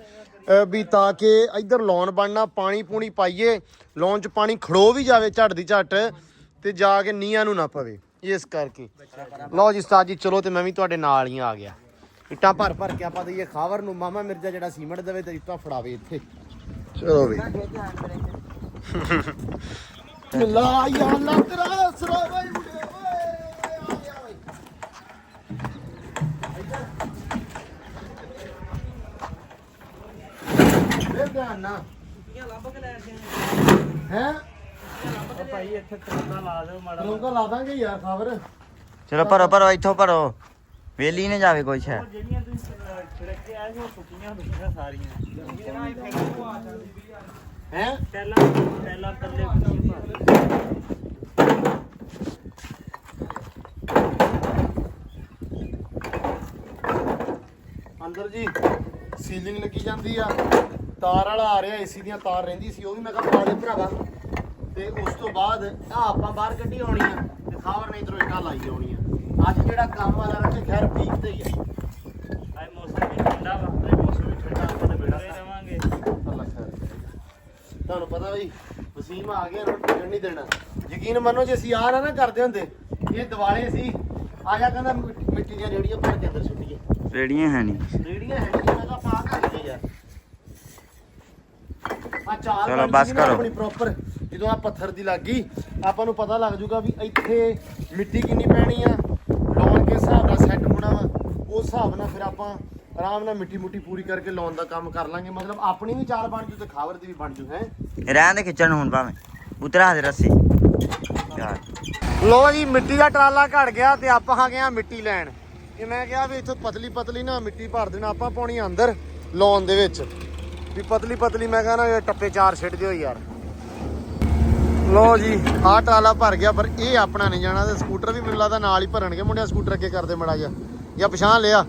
Speaker 1: ਵੀ ਤਾਂ ਕਿ ਇੱਧਰ ਲੌਨ ਬਣਨਾ, ਪਾਣੀ ਪੂਣੀ ਪਾਈਏ, ਲੌਨ 'ਚ ਪਾਣੀ ਖੜੋ ਵੀ ਜਾਵੇ ਝੱਟ ਦੀ ਝੱਟ ਤੇ ਜਾ ਕੇ ਨੀਹਾਂ ਨੂੰ ਨਾ ਪਵੇ, ਇਸ ਕਰਕੇ। ਲਓ ਜੀ ਉਸਤਾਦ ਜੀ ਚਲੋ, ਤੇ ਮੈਂ ਵੀ ਤੁਹਾਡੇ ਨਾਲ ਹੀ ਆ ਗਿਆ। ਇੱਟਾਂ ਭਰ ਭਰ ਕੇ ਆਪਾਂ ਦਈਏ ਖਾਵਰ ਨੂੰ, ਮਾਮਾ ਮਿਰਜ਼ਾ ਜਿਹੜਾ ਸੀਮੈਂਟ ਦੇਵੇ ਤੇ ਇੱਟਾਂ ਫੜਾਵੇ ਇੱਥੇ। ਚਲੋ ਵੀ ਲਾ ਯਾ ਅੱਲਾ ਤੇਰਾ ਅਸਰਾ ਓਏ ਮੁੰਡੇ ਓਏ ਆ ਗਿਆ ਓਏ।
Speaker 2: ਭਾਈ ਇੱਥੇ ਤਰੰਗਾ ਲਾ ਦਿਓ ਮਾੜਾ
Speaker 1: ਰੋਂਗਾ ਲਾ ਦਾਂਗੇ ਯਾਰ ਖਬਰ।
Speaker 3: ਚਲੋ ਭਰੋ ਭਰੋ ਇੱਥੋਂ ਭਰੋ, ਵੇਲੀ ਨੇ ਜਾਵੇ ਕੋਈ ਸ਼ੈ।
Speaker 2: ਜਿਹੜੀਆਂ ਤੁਸੀਂ ਛਿੜਕ ਆਏ ਸੀ ਉਹ ਸੁੱਕੀਆਂ ਸਾਰੀਆਂ
Speaker 1: ਹੈ
Speaker 2: ਪਹਿਲਾਂ ਕੱਲੇ
Speaker 1: ਅੰਦਰ ਜੀ ਸੀਲਿੰਗ ਲੱਗੀ ਜਾਂਦੀ ਆ, ਤਾਰ ਵਾਲਾ ਆ ਰਿਹਾ, ਏਸੀ ਦੀਆਂ ਤਾਰ ਰਹਿੰਦੀ ਸੀ, ਉਹ ਵੀ ਮੈਂ ਕਿਹਾ ਪਾ ਦੇ ਭਰਾਵਾ। ਤੇ ਉਸ ਤੋਂ ਬਾਅਦ ਆ ਆਪਾਂ ਬਾਹਰ ਕੱਢੀ ਆਉਣੀ ਆ ਤੇ ਖਾਵਰ ਨਹੀਂ ਇਧਰੋਂ ਇੱਟਾਂ ਲਾਈ ਆਉਣੀ ਆ। ਅੱਜ ਜਿਹੜਾ ਕੰਮ ਵਾਲਾ ਰੱਖੇ ਖੈਰ ਪੀਕ ਤੇ ਹੀ ਆ।
Speaker 2: ਅੱਜ ਮੌਸਮ ਵੀ ਠੰਡਾ ਵਾ ਤੇ ਮੌਸਮ ਵੀ ਠੰਡਾ ਆਪਾਂ ਤੇ ਬੇੜਾ ਰਵਾਂਗੇ।
Speaker 1: ਅੱਲਾ ਖੈਰ ਕਰੇ। ਤੁਹਾਨੂੰ ਪਤਾ ਬਈ ਵਸੀਮ ਆ ਗਿਆ, ਰੋਟੀ ਨਹੀਂ ਦੇਣਾ। ਯਕੀਨ ਮੰਨੋ ਜੇ ਅਸੀਂ ਆਹ ਨਾ ਕਰਦੇ ਹੁੰਦੇ, ਇਹ ਦਿਵਾਲੇ ਸੀ ਆ ਜਾ ਕਹਿੰਦਾ ਮਿੱਟੀ ਦੀਆਂ ਰੇੜੀਆਂ ਭਰ ਕੇ ਅੰਦਰ ਸੁੱਟੀਏ।
Speaker 3: ਰੇੜੀਆਂ ਹੈ ਨਹੀਂ,
Speaker 1: ਰੇੜੀਆਂ ਹੈ ਨਹੀਂ, ਮੈਂ ਤਾਂ ਪਾ ਕਰ ਦੇ ਯਾਰ। ਆ ਚਾਲ
Speaker 3: ਚਲੋ
Speaker 1: ਬਣ
Speaker 3: ਬਸ
Speaker 1: ਗਈ ਨਾ
Speaker 3: ਕਰੋ।
Speaker 1: ਆਪਣੀ ਪ੍ਰੋਪਰ। ਜਦੋਂ ਆ ਪੱਥਰ ਦੀ ਲੱਗ ਗਈ ਆਪਾਂ ਨੂੰ ਪਤਾ ਲੱਗ ਜੂਗਾ ਵੀ ਇੱਥੇ ਮਿੱਟੀ ਕਿੰਨੀ ਪੈਣੀ ਆ, ਲਾਉਣ ਕੇ ਹਿਸਾਬ ਨਾਲ ਸੈੱਟ ਹੋਣਾ ਵਾ, ਉਸ ਹਿਸਾਬ ਨਾਲ ਫਿਰ ਆਪਾਂ ਆਰਾਮ ਨਾਲ ਮਿੱਟੀ ਮੁੱਟੀ ਪੂਰੀ ਕਰਕੇ ਲਾਉਣ ਦਾ ਕੰਮ ਕਰ ਲਾਂਗੇ। ਮਤਲਬ ਆਪਣੀ ਵੀ ਚਾਲ ਬਣ ਜੂ ਤੇ ਖਾਵਰ ਦੀ ਵੀ ਬਣ ਜੂ। ਹੈ
Speaker 3: ਰਹਿਣ ਦੇ ਖਿੱਚਣ ਹੁਣ ਭਾਵੇਂ ਉਤਰਾ ਦੇ ਰੱਸੀ। ਚੱਲ
Speaker 1: ਲੋ ਜੀ ਮਿੱਟੀ ਦਾ ਟਰਾਲਾ ਘੜ ਗਿਆ ਤੇ ਆਪਾਂ ਆ ਗਏ ਆ ਮਿੱਟੀ ਲੈਣ। ਇਹ ਮੈਂ ਕਿਹਾ ਵੀ ਇੱਥੋਂ ਪਤਲੀ ਪਤਲੀ ਨਾ ਮਿੱਟੀ ਭਰ ਦੇਣਾ ਆਪਾਂ, ਪਾਉਣੀ ਅੰਦਰ ਲਾਉਣ ਦੇ ਵਿੱਚ ਵੀ ਪਤਲੀ ਪਤਲੀ। ਮੈਂ ਕਹਿੰਦਾ ਟੱਪੇ 4 ਛਿੱਟ ਦਿਓ ਯਾਰ। ਲੋ ਜੀ ਆਹ ਟਰਾਲਾ ਭਰ ਗਿਆ, ਪਰ ਇਹ ਆਪਣਾ ਨਹੀਂ ਜਾਣਾ ਤੇ ਸਕੂਟਰ ਵੀ ਮੈਨੂੰ ਲੱਗਦਾ ਨਾਲ ਹੀ ਭਰਨਗੇ ਮੁੰਡਿਆ। ਸਕੂਟਰ ਅੱਗੇ ਕਰਦੇ ਮੜਾ ਜਾ ਜਾਂ ਪਛਾਣ ਲਿਆ।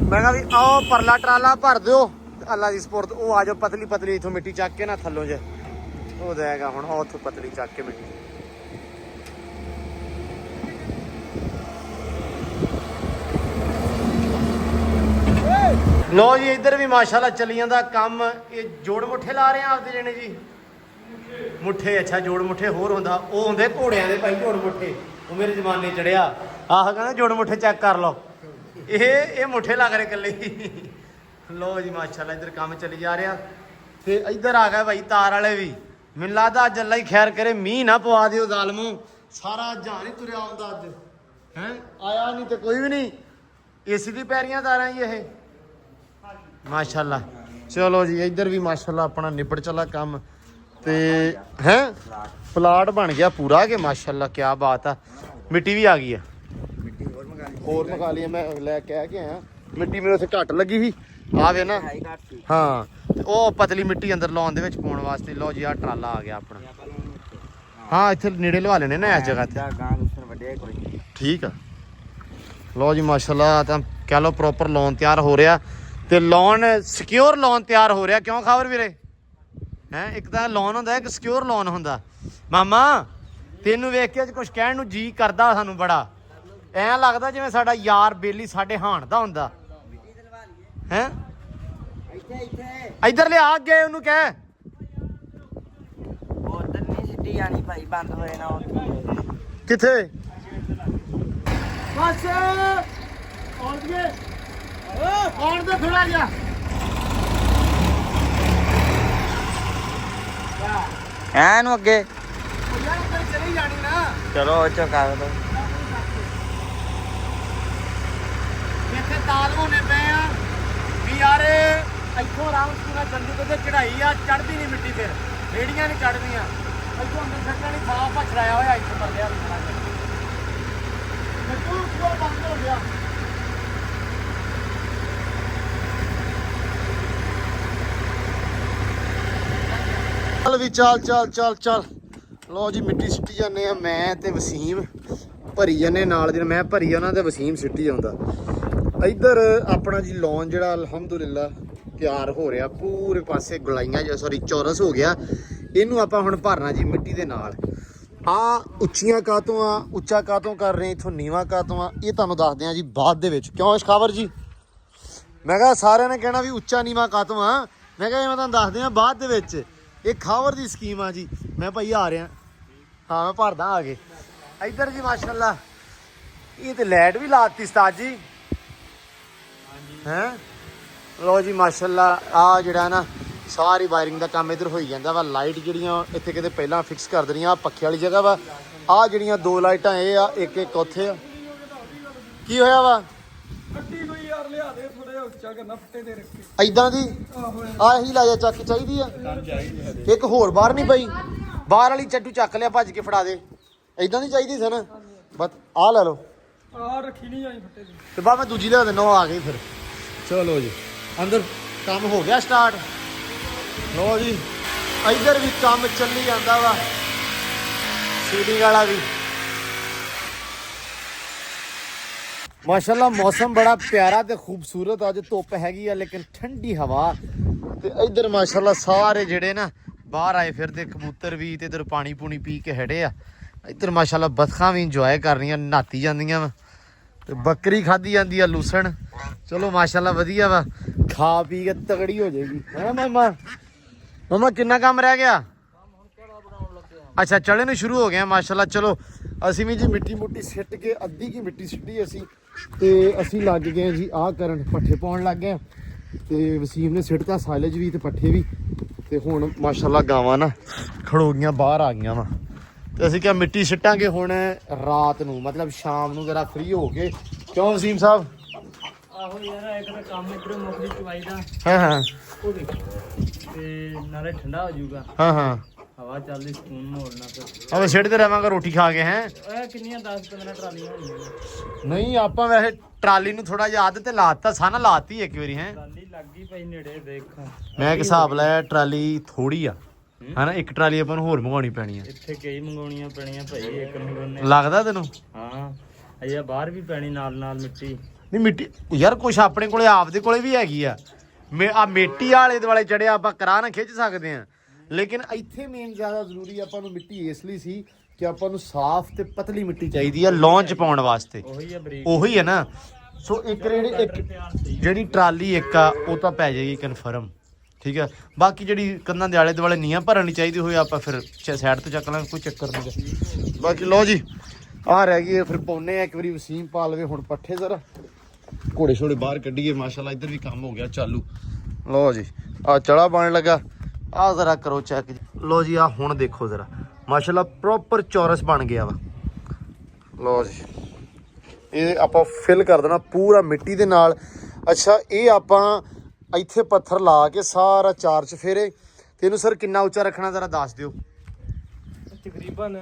Speaker 1: ਮੈਂ ਕਿਹਾ ਵੀ ਆਓ ਪਰਲਾ ਟਰਾਲਾ ਭਰ ਦਿਓ ਅੱਲਾ ਦੀ ਸਪੁਰਦ। ਉਹ ਆ ਜਾਓ ਪਤਲੀ ਪਤਲੀ ਇਥੋਂ ਮਿੱਟੀ ਚੱਕ ਕੇ ਨਾ ਥੱਲੋਂ ਜੇ ਉਹ ਦੇਗਾ ਹੁਣ ਉੱਥੋਂ ਪਤਲੀ ਚੱਕ ਕੇ ਮਿੱਟੀ। ਲੋ ਜੀ ਇੱਧਰ ਵੀ ਮਾਸ਼ਾਅੱਲਾ ਚੱਲੀ ਜਾਂਦਾ ਕੰਮ। ਇਹ ਜੋੜ ਮੁੱਠੇ ਲਾ ਰਹੇ ਆ ਆਪਦੇ ਜਣੇ ਜੀ। ਮੁੱਠੇ ਅੱਛਾ ਜੋੜ ਮੁੱਠੇ ਹੋਰ ਹੁੰਦਾ, ਉਹ ਹੁੰਦੇ ਘੋੜਿਆਂ ਦੇ ਭਾਈ ਜੋੜ ਮੁੱਠੇ। ਉਹ ਮੇਰੇ ਜ਼ਮਾਨੇ ਚੜਿਆ ਆਹ ਕਹਿੰਦਾ ਜੋੜ ਮੁੱਠੇ ਚੈੱਕ ਕਰ ਲਓ। ਇਹ ਮੁੱਠੇ ਲੱਗ ਰਹੇ ਇਕੱਲੇ ਹੀ। ਲੋ ਜੀ ਮਾਸ਼ਾਅੱਲਾ ਇੱਧਰ ਕੰਮ ਚੱਲੀ ਜਾ ਰਿਹਾ। ਤੇ ਇੱਧਰ ਆ ਗਿਆ ਭਾਈ ਤਾਰ ਵਾਲੇ ਵੀ। ਮੈਨੂੰ ਲੱਗਦਾ ਅੱਜ ਅੱਲਾ ਹੀ ਖੈਰ ਕਰੇ, ਮੀਂਹ ਨਾ ਪਵਾ ਦਿਓ ਜ਼ਾਲਮੋ। ਸਾਰਾ ਜਹਾਨ ਹੀ ਤੁਰਿਆ ਆਉਂਦਾ ਅੱਜ। ਹੈ ਆਇਆ ਨਹੀਂ ਤੇ ਕੋਈ ਵੀ ਨਹੀਂ। ਏਸੀ ਦੀ ਪੈਰੀਆਂ ਤਾਰਾਂ ਹੀ ਇਹ ਮਾਸ਼ਾਅੱਲਾ। ਚਲੋ ਜੀ ਇੱਧਰ ਵੀ ਮਾਸ਼ਾਅੱਲਾ ਆਪਣਾ ਨਿਬੜ ਚੱਲਾ ਕੰਮ। ਤੇ ਹੈ ਪਲਾਟ ਬਣ ਗਿਆ ਪੂਰਾ ਕਿ ਮਾਸ਼ਾਅੱਲਾ ਕਿਆ ਬਾਤ ਆ। ਮਿੱਟੀ ਵੀ ਆ ਗਈ ਆ, ਹੋਰ ਮੰਗਾ ਲਈ ਮੈਂ ਲੈ ਕੇ ਆਇਆ। ਮਿੱਟੀ ਮੈਨੂੰ ਉੱਥੇ ਘੱਟ ਲੱਗੀ ਸੀ ਆ ਵੇ ਨਾ। ਹਾਂ ਤੇ ਉਹ ਪਤਲੀ ਮਿੱਟੀ ਅੰਦਰ ਲਾਉਣ ਦੇ ਵਿੱਚ ਪਾਉਣ ਵਾਸਤੇ। ਲਓ ਜੀ ਆਹ ਟਰਾਲਾ ਆ ਗਿਆ ਆਪਣਾ। ਹਾਂ ਇੱਥੇ ਨੇੜੇ ਲਵਾ ਲੈਣੇ ਨਾ ਇਸ ਜਗ੍ਹਾ ਤੇ। ਠੀਕ ਆ। ਲਓ ਜੀ ਮਾਸ਼ਾਅੱਲਾ ਤਾਂ ਕਹਿ ਲਓ ਪ੍ਰੋਪਰ ਲੋਨ ਤਿਆਰ ਹੋ ਰਿਹਾ ਤੇ ਲੋਨ ਸਿਕਿਉਰ ਲੋਨ ਤਿਆਰ ਹੋ ਰਿਹਾ। ਕਿਉਂ ਖਬਰ ਵੀਰੇ? ਹੈ ਇੱਕ ਤਾਂ ਲੋਨ ਹੁੰਦਾ, ਇੱਕ ਸਿਕਿਉਰ ਲੋਨ ਹੁੰਦਾ। ਮਾਮਾ ਤੈਨੂੰ ਵੇਖ ਕੇ ਕੁਝ ਕਹਿਣ ਨੂੰ ਜੀ ਕਰਦਾ ਸਾਨੂੰ ਬੜਾ। ਐਂ ਲੱਗਦਾ ਜਿਵੇਂ ਸਾਡਾ ਯਾਰ ਬੇਲੀ ਸਾਡੇ ਹਾਣ ਦਾ ਹੁੰਦਾ। ਹੈ ਇੱਧਰ ਲਿਆ ਅੱਗੇ ਉਹਨੂੰ ਕਹਿ।
Speaker 3: ਉਧਰ ਨਹੀਂ ਸਿੱਟੀ ਜਾਣੀ ਭਾਈ, ਬੰਦ ਹੋਏ ਨਾ
Speaker 1: ਕਿੱਥੇ ਬਸ ਆਉਣ ਦੇ ਆਉਣ ਦੇ ਥੋੜਾ ਜਿਹਾ।
Speaker 3: ਐ ਨੂੰ ਅੱਗੇ
Speaker 1: ਯਾਰ ਉੱਧਰ ਚਲੀ ਜਾਣੀ ਨਾ।
Speaker 3: ਚਲੋ ਉਹ ਚੋਂ ਕਰ ਦੋ।
Speaker 1: ਇੱਥੇ ਤਾਲ ਹੋਣੇ ਪਏ ਆ ਵੀ ਯਾਰ ਇੱਥੋਂ ਆਰਾਮ ਪੂਰਾ ਚੰਦੂ ਤੇ ਚੜਾਈ ਆ, ਚੜਦੀ ਨਹੀਂ ਮਿੱਟੀ। ਫਿਰ ਰੇੜੀਆਂ ਨਹੀਂ ਚੜਦੀਆਂ ਇੱਥੋਂ ਅੰਦਰ ਸੱਟਾਂ ਨਹੀਂ ਸਾਫ ਪਛੜਾਇਆ ਹੋਇਆ ਇੱਥੇ ਬੰਦਿਆ ਪੂਰਾ ਬੰਦ ਹੋ ਗਿਆ। ਚੱਲ ਵੀ ਚੱਲ ਚੱਲ ਚੱਲ ਚੱਲ। ਲੋ ਜੀ ਮਿੱਟੀ ਸਿੱਟੀ ਜਾਂਦੇ ਆ ਮੈਂ ਤੇ ਵਸੀਮ, ਭਰੀ ਜਾਂਦੇ ਨਾਲ। ਜਿਹੜਾ ਮੈਂ ਭਰੀ ਜਾਣਾ ਤੇ ਵਸੀਮ ਸਿੱਟੀ ਜਾਂਦਾ। ਇੱਧਰ ਆਪਣਾ ਜੀ ਲੌਨ ਜਿਹੜਾ ਅਲਹਮਦੁਲਿਲਾ ਤਿਆਰ ਹੋ ਰਿਹਾ ਪੂਰੇ ਪਾਸੇ। ਗੁਲਾਈਆਂ ਜਾਂ ਸੌਰੀ ਚੌਰਸ ਹੋ ਗਿਆ। ਇਹਨੂੰ ਆਪਾਂ ਹੁਣ ਭਰਨਾ ਜੀ ਮਿੱਟੀ ਦੇ ਨਾਲ। ਹਾਂ ਉੱਚੀਆਂ ਕਾਤੋਂ ਆ, ਉੱਚਾ ਕਾਤੋਂ ਕਰ ਰਹੇ ਇਥੋਂ ਨੀਵਾ ਕਾਤੋਂ ਆ, ਇਹ ਤੁਹਾਨੂੰ ਦੱਸਦੇ ਆ ਜੀ ਬਾਅਦ ਦੇ ਵਿੱਚ। ਕਿਉਂ ਸ਼ਖਾਵਰ ਜੀ? ਮੈਂ ਕਿਹਾ ਸਾਰਿਆਂ ਨੇ ਕਹਿਣਾ ਵੀ ਉੱਚਾ ਨੀਵਾ ਕਾਤੋਂ ਆ, ਮੈਂ ਕਿਹਾ ਮੈਂ ਤੁਹਾਨੂੰ ਦੱਸਦੇ ਆ ਬਾਅਦ ਦੇ ਵਿੱਚ। ਇਹ ਖਾਵਰ ਦੀ ਸਕੀਮ ਆ ਜੀ। ਮੈਂ ਭਾਈ ਆ ਰਿਹਾ, ਹਾਂ ਮੈਂ ਭਰਦਾ ਆ ਕੇ ਇੱਧਰ ਜੀ। ਮਾਸ਼ਾਅੱਲਾ ਇਹ ਤੇ ਲਾਈਟ ਵੀ ਲਾਤੀ ਉਸਤਾਦ ਜੀ ਹੈ। ਲੋ ਜੀ ਮਾਸ਼ਾਅੱਲਾ ਆ ਜਿਹੜਾ ਨਾ ਸਾਰੀ ਵਾਇਰਿੰਗ ਦਾ ਕੰਮ ਇੱਧਰ ਹੋਈ ਜਾਂਦਾ ਵਾ। ਲਾਈਟ ਜਿਹੜੀਆਂ ਇੱਥੇ ਕਿਤੇ ਪਹਿਲਾਂ ਫਿਕਸ ਕਰ ਦੇਣੀਆਂ, ਆ ਪੱਖੇ ਵਾਲੀ ਜਗ੍ਹਾ ਵਾ। ਆ ਜਿਹੜੀਆਂ 2 ਲਾਈਟਾਂ ਇਹ ਆ, ਇੱਕ ਇੱਕ ਉੱਥੇ ਆ। ਕੀ ਹੋਇਆ ਵਾ?
Speaker 2: ਕੱਟੀ ਕੋਈ ਯਾਰ ਲਿਆ ਦੇ, ਥੋੜੇ ਉੱਚਾ ਕਰਨਾ ਫੱਟੇ ਦੇ ਰੱਖੇ
Speaker 1: ਐਦਾਂ ਦੀ ਆਹੀ ਲਾ ਜਾ ਚੱਕ ਚਾਹੀਦੀ ਆ। ਇੱਕ ਹੋਰ ਬਾਹਰ ਨਹੀਂ ਪਈ, ਬਾਹਰ ਵਾਲੀ ਚੱਟੂ ਚੱਕ ਲਿਆ, ਭੱਜ ਕੇ ਫੜਾ ਦੇ। ਐਦਾਂ ਦੀ ਚਾਹੀਦੀ ਸਨ, ਬਸ ਆਹ ਲੈ ਲਓ।
Speaker 2: ਆਹ ਰੱਖੀ ਨਹੀਂ ਜਾਣੀ ਫੱਟੇ ਦੀ
Speaker 1: ਤੇ ਬਾਅਦ ਮੈਂ ਦੂਜੀ ਲਿਆ ਦਿੰਦਾ, ਉਹ ਆ ਗਈ ਫਿਰ। ਚਲੋ ਜੀ ਅੰਦਰ ਕੰਮ ਹੋ ਗਿਆ ਸਟਾਰਟ। ਲੋ ਜੀ ਇੱਧਰ ਵੀ ਕੰਮ ਚੱਲੀ ਜਾਂਦਾ ਵਾ, ਸੀਲਿੰਗ ਵਾਲਾ ਵੀ। ਮਾਸ਼ਾਅੱਲਾ ਮੌਸਮ ਬੜਾ ਪਿਆਰਾ ਤੇ ਖੂਬਸੂਰਤ। ਅੱਜ ਧੁੱਪ ਹੈਗੀ ਆ ਲੇਕਿਨ ਠੰਡੀ ਹਵਾ। ਤੇ ਇੱਧਰ ਮਾਸ਼ਾਅੱਲਾ ਸਾਰੇ ਜਿਹੜੇ ਨਾ ਬਾਹਰ ਆਏ ਫਿਰਦੇ, ਕਬੂਤਰ ਵੀ ਤੇ ਇੱਧਰ ਪਾਣੀ ਪੂਣੀ ਪੀ ਕੇ ਹੜੇ ਆ। ਇੱਧਰ ਮਾਸ਼ਾਅੱਲਾ ਬਤਖਾਂ ਵੀ ਇੰਜੋਏ ਕਰ ਰਹੀਆਂ, ਨਹਾਤੀ ਜਾਂਦੀਆਂ ਵਾ ਤੇ ਬੱਕਰੀ ਖਾਧੀ ਜਾਂਦੀ ਆ ਲੂਸਣ। ਚਲੋ ਮਾਸ਼ਾਅੱਲਾ ਵਧੀਆ ਵਾ, ਖਾ ਪੀ ਕੇ ਤਗੜੀ ਹੋ ਜਾਏਗੀ ਹੈ ਮਾਮਾ। ਮਾਮਾ ਕਿੰਨਾ ਕੰਮ ਰਹਿ ਗਿਆ? ਅੱਛਾ ਚੜੇ ਨੂੰ ਸ਼ੁਰੂ ਹੋ ਗਿਆ ਮਾਸ਼ਾਅੱਲਾ। ਚਲੋ ਅਸੀਂ ਵੀ ਜੀ ਮਿੱਟੀ ਮੁੱਟੀ ਸਿੱਟ ਕੇ, ਅੱਧੀ ਕੀ ਮਿੱਟੀ ਸਿੱਟੀ ਅਸੀਂ, ਤੇ ਅਸੀਂ ਲੱਗ ਗਏ ਜੀ ਆਹ ਕਰਨ, ਪੱਠੇ ਪਾਉਣ ਲੱਗ ਗਏ। ਤੇ ਵਸੀਮ ਨੇ ਸਿੱਟਤਾ ਸਾਇਲਜ ਵੀ ਤੇ ਪੱਠੇ ਵੀ। ਤੇ ਹੁਣ ਮਾਸ਼ਾਅੱਲਾ ਗਾਵਾਂ ਨਾ ਖੜੋ ਗਈਆਂ, ਬਾਹਰ ਆ ਗਈਆਂ ਵਾ। ਤੇ ਅਸੀਂ ਕਿਹਾ ਮਿੱਟੀ ਸਿੱਟਾਂਗੇ ਹੁਣ ਰਾਤ ਨੂੰ, ਮਤਲਬ ਸ਼ਾਮ ਨੂੰ ਜ਼ਰਾ ਫ੍ਰੀ ਹੋ ਕੇ। ਕਿਉਂ ਵਸੀਮ ਸਾਹਿਬ?
Speaker 2: ਆਹੋ ਯਾਰ ਇੱਕ ਤਾਂ ਕੰਮ ਇਧਰੋਂ ਮੁੱਕਦੀ ਚਵਾਈ ਦਾ।
Speaker 1: ਹਾਂ ਹਾਂ
Speaker 2: ਉਹ ਦੇਖ, ਤੇ ਨਾਲੇ ਠੰਡਾ ਹੋ ਜਾਊਗਾ,
Speaker 1: ਹਾਂ ਹਾਂ
Speaker 2: ਹਵਾ ਚੱਲਦੀ, ਸਕੂਨ ਮੋੜਨਾ। ਫਿਰ
Speaker 1: ਆਪਾਂ ਸਿੱਟਦੇ ਰਹਾਂਗੇ ਰੋਟੀ ਖਾ ਕੇ। ਹੈ
Speaker 2: ਇਹ ਕਿੰਨੀਆਂ 10-15 ਟਰਾਲੀਆਂ ਹੋਣੀਆਂ?
Speaker 1: ਨਹੀਂ ਆਪਾਂ ਵੈਸੇ ਟਰਾਲੀ ਨੂੰ ਥੋੜਾ ਜਿਹਾ ਆਦਤ ਤੇ ਲਾਤਾ, ਸਾਨਾ ਲਾਤੀ ਇੱਕ ਵਾਰੀ। ਹੈ
Speaker 2: ਟਰਾਲੀ ਲੱਗ ਗਈ ਪਈ ਨੇੜੇ, ਦੇਖ
Speaker 1: ਮੈਂ ਇੱਕ ਹਿਸਾਬ ਲਾਇਆ ਟਰਾਲੀ ਥੋੜੀ ਆ, ਹਨਾ। ਇੱਕ ਟਰਾਲੀ ਆਪਾਂ ਨੂੰ ਹੋਰ ਮੰਗਵਾਉਣੀ ਪੈਣੀ ਆ।
Speaker 2: ਇੱਥੇ ਕਈ ਮੰਗਾਉਣੀਆਂ ਪੈਣੀਆਂ ਭਾਈ, ਇੱਕ ਮੰਗਾਉਣੇ।
Speaker 1: ਲੱਗਦਾ ਤੈਨੂੰ?
Speaker 2: ਹਾਂ ਅਜੇ ਬਾਹਰ ਵੀ ਪੈਣੀ ਨਾਲ ਨਾਲ ਮਿੱਟੀ।
Speaker 1: ਨਹੀਂ ਮਿੱਟੀ ਯਾਰ ਕੁਛ ਆਪਣੇ ਕੋਲੇ ਆਪਦੇ ਕੋਲੇ ਵੀ ਹੈਗੀ ਆ। ਆ ਮਿੱਟੀ ਵਾਲੇ ਦੁਆਲੇ ਚੜਿਆ ਆਪਾਂ ਕਰਾ ਨਾ ਖਿੱਚ ਸਕਦੇ ਆ, ਲੇਕਿਨ ਇੱਥੇ ਮੇਨ ਜ਼ਿਆਦਾ ਜ਼ਰੂਰੀ ਆਪਾਂ ਨੂੰ ਮਿੱਟੀ ਇਸ ਲਈ ਸੀ ਕਿ ਆਪਾਂ ਨੂੰ ਸਾਫ਼ ਤੇ ਪਤਲੀ ਮਿੱਟੀ ਚਾਹੀਦੀ ਆ ਲੌਂਚ ਪਾਉਣ ਵਾਸਤੇ।
Speaker 2: ਉਹੀ ਆ ਬਰੀਕ,
Speaker 1: ਉਹੀ ਹੈ ਨਾ। ਸੋ ਇੱਕ ਜਿਹੜੀ ਟਰਾਲੀ ਇੱਕ ਆ ਉਹ ਤਾਂ ਪੈ ਜਾਏਗੀ ਕਨਫਰਮ, ਠੀਕ ਹੈ। ਬਾਕੀ ਜਿਹੜੀ ਕੰਧਾਂ ਦੇ ਆਲੇ ਦੁਆਲੇ ਨੀਆਂ ਭਰਨੀ ਚਾਹੀਦੀ ਹੋਏ ਆਪਾਂ ਫਿਰ ਸਾਈਡ ਤੋਂ ਚੱਕ ਲਾਂਗੇ, ਕੋਈ ਚੱਕਰ ਨਹੀਂ। ਬਾਕੀ ਲਓ ਜੀ ਆਹ ਰਹਿ ਗਈ, ਫਿਰ ਪਾਉਨੇ ਆ ਇੱਕ ਵਾਰੀ ਵਸੀਮ ਪਾ ਲਵੇ ਹੁਣ ਪੱਠੇ। ਜ਼ਰਾ ਘੋੜੇ ਛੋੜੇ ਬਾਹਰ ਕੱਢੀਏ। ਮਾਸ਼ਾਅੱਲਾ ਇੱਧਰ ਵੀ ਕੰਮ ਹੋ ਗਿਆ ਚਾਲੂ। ਲਓ ਜੀ ਆ ਚੜਾ ਬਣ ਲੱਗਾ, ਆਹ ਜ਼ਰਾ ਕਰੋ ਚੈੱਕ। ਲਓ ਜੀ ਆ ਹੁਣ ਦੇਖੋ ਜ਼ਰਾ, ਮਾਸ਼ਾਅੱਲਾ ਪ੍ਰੋਪਰ ਚੌਰਸ ਬਣ ਗਿਆ ਵਾ। ਲਓ ਜੀ ਇਹ ਆਪਾਂ ਫਿਲ ਕਰ ਦੇਣਾ ਪੂਰਾ ਮਿੱਟੀ ਦੇ ਨਾਲ। ਅੱਛਾ ਇਹ ਆਪਾਂ ਇੱਥੇ ਪੱਥਰ ਲਾ ਕੇ ਸਾਰਾ 4 ਚਫੇਰੇ। ਤੇ ਇਹਨੂੰ ਸਰ ਕਿੰਨਾ ਉੱਚਾ ਰੱਖਣਾ ਜ਼ਰਾ ਦੱਸ ਦਿਓ।
Speaker 2: ਤਕਰੀਬਨ